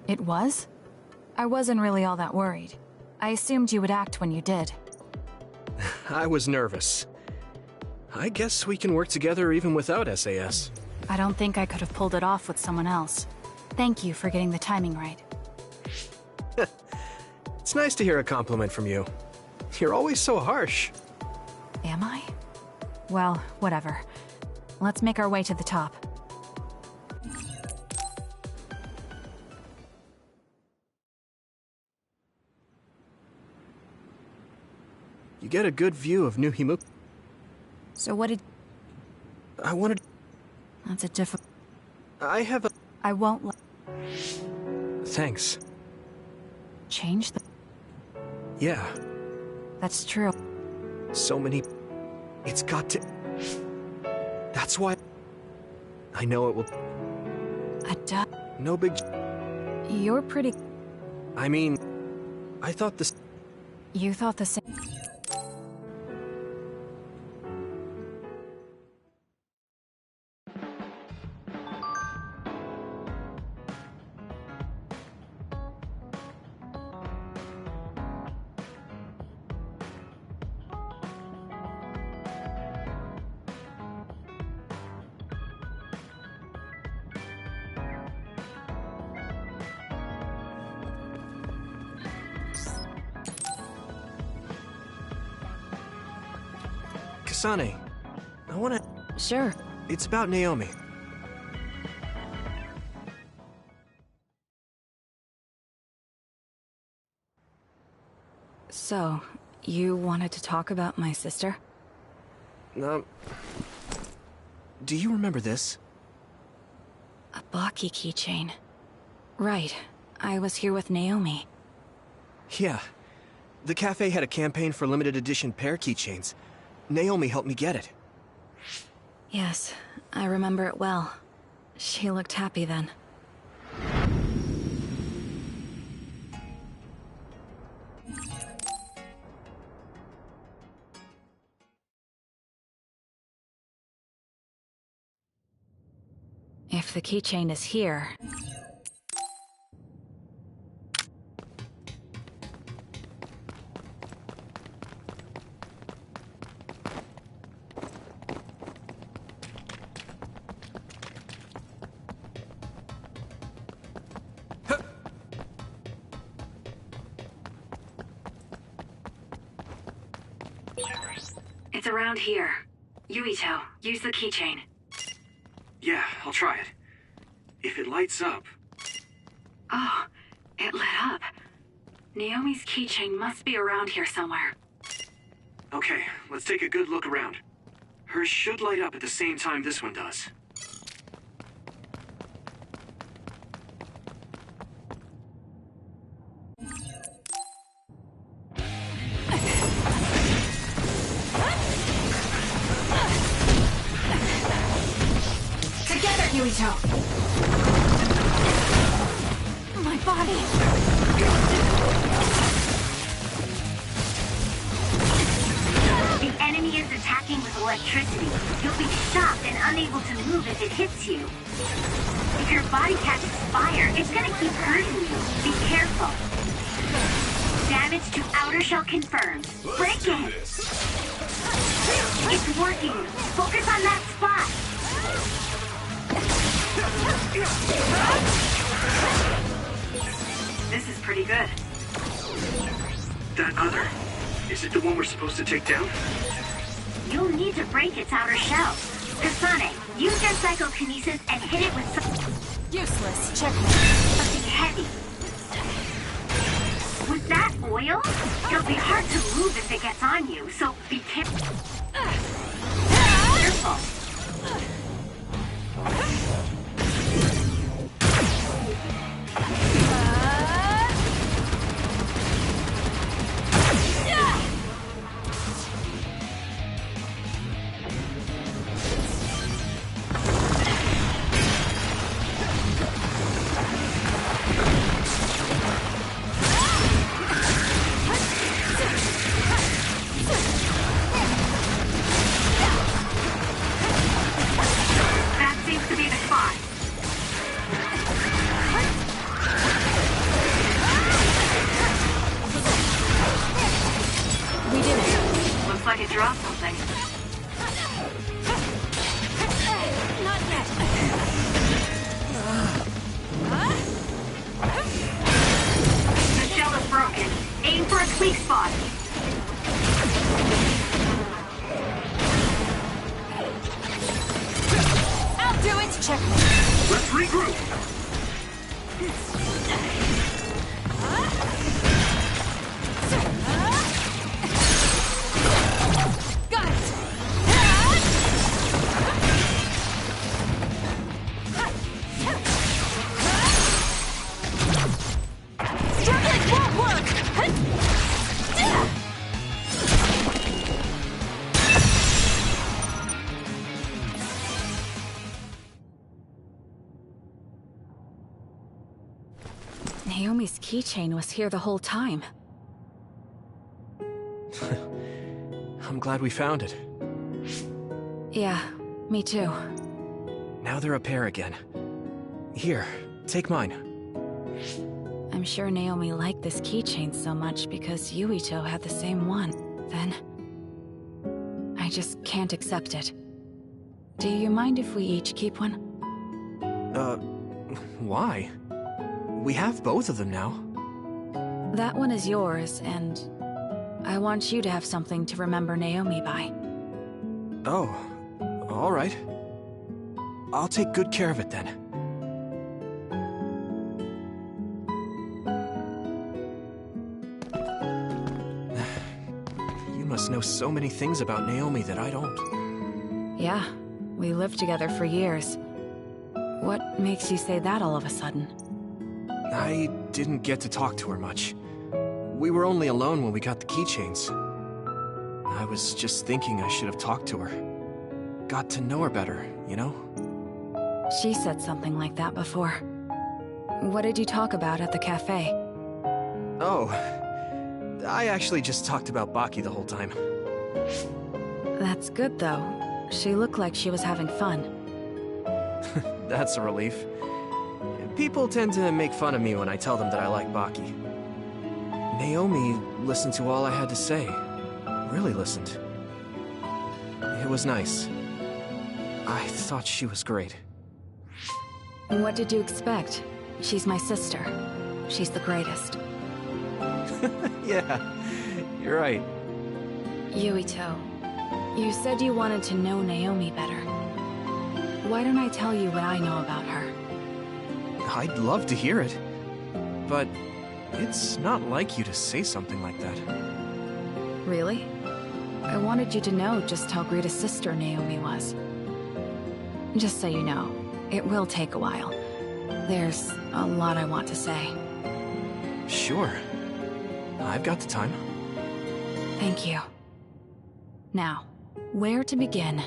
S2: It was? I wasn't really all that worried. I assumed you would act when you did.
S6: I was nervous. I guess we can work together even without SAS.
S2: I don't think I could have pulled it off with someone else. Thank you for getting the timing right.
S6: It's nice to hear a compliment from you. You're always so harsh.
S2: Am I? Well, whatever. Let's make our way to the top.
S6: You get a good view of New Himu.
S2: So what did...
S6: I wanted...
S2: That's a difficult...
S6: I have a...
S2: I won't let...
S6: Thanks.
S2: Change the...
S6: Yeah.
S2: That's true.
S6: So many... It's got to... That's why... I know it will... No big...
S2: You're pretty...
S6: I mean... I thought this...
S2: You thought the same...
S6: Kasane, I wanna...
S2: Sure.
S6: It's about Naomi.
S2: So, you wanted to talk about my sister?
S6: Do you remember this?
S2: A Baki keychain. Right. I was here with Naomi.
S6: Yeah. The cafe had a campaign for limited edition pair keychains. Naomi helped me get it.
S2: Yes, I remember it well. She looked happy then. If the keychain is here...
S18: It's around here. Yuito, use the keychain.
S3: Yeah, I'll try it. If it lights up...
S18: Oh, it lit up. Naomi's keychain must be around here somewhere.
S3: Okay, let's take a good look around. Hers should light up at the same time this one does.
S2: Together, Yuito! My body!
S1: The enemy is attacking with electricity. You'll be shocked and unable to move if it hits you. If your body catches fire, it's gonna keep hurting you. Be careful. Damage to outer shell confirmed. Break it! It's working. Focus on that spot.
S18: This is pretty good.
S3: That other... Is it the one we're supposed to take down?
S1: You'll need to break its outer shell. Kasane, use your psychokinesis and hit it with
S2: Useless. Check.
S1: something heavy. With that oil? It'll be hard to move if it gets on you, so be careful.
S18: Like it dropped something.
S1: Not yet. The shell is broken. Aim for its weak spot.
S13: I'll do it. Checkmate.
S3: Let's regroup.
S7: Naomi's keychain was here the whole time.
S6: I'm glad we found it.
S7: Yeah, me too.
S6: Now they're a pair again. Here, take mine.
S7: I'm sure Naomi liked this keychain so much because Yuito had the same one. Then... I just can't accept it. Do you mind if we each keep one?
S6: Why? We have both of them now.
S7: That one is yours, and... I want you to have something to remember Naomi by.
S6: Oh, all right. I'll take good care of it then. You must know so many things about Naomi that I don't.
S7: Yeah, we lived together for years. What makes you say that all of a sudden?
S6: I didn't get to talk to her much. We were only alone when we got the keychains. I was just thinking I should have talked to her. Got to know her better, you know?
S7: She said something like that before. What did you talk about at the cafe?
S6: Oh, I actually just talked about Baki the whole time.
S7: That's good, though. She looked like she was having fun.
S6: That's a relief. People tend to make fun of me when I tell them that I like Baki. Naomi listened to all I had to say. Really listened. It was nice. I thought she was great.
S7: What did you expect? She's my sister. She's the greatest.
S6: Yeah, you're right.
S7: Yuito, you said you wanted to know Naomi better. Why don't I tell you what I know about her?
S6: I'd love to hear it. But it's not like you to say something like that.
S7: Really? I wanted you to know just how great a sister Naomi was. Just so you know, it will take a while. There's a lot I want to say.
S6: Sure. I've got the time.
S7: Thank you. Now, where to begin?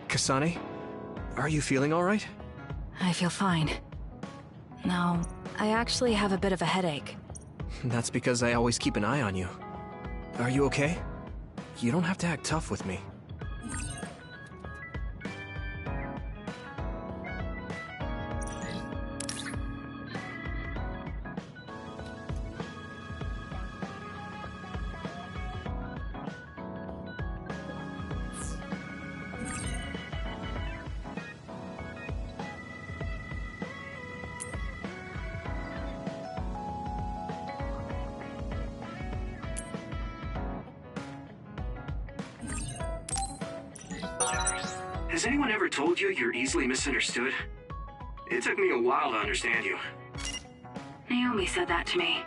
S6: Kasane, are you feeling all right?
S7: I feel fine. No, I actually have a bit of a headache.
S6: That's because I always keep an eye on you. Are you okay? You don't have to act tough with me.
S3: Has anyone ever told you you're easily misunderstood? It took me a while to understand you.
S18: Naomi said that to me.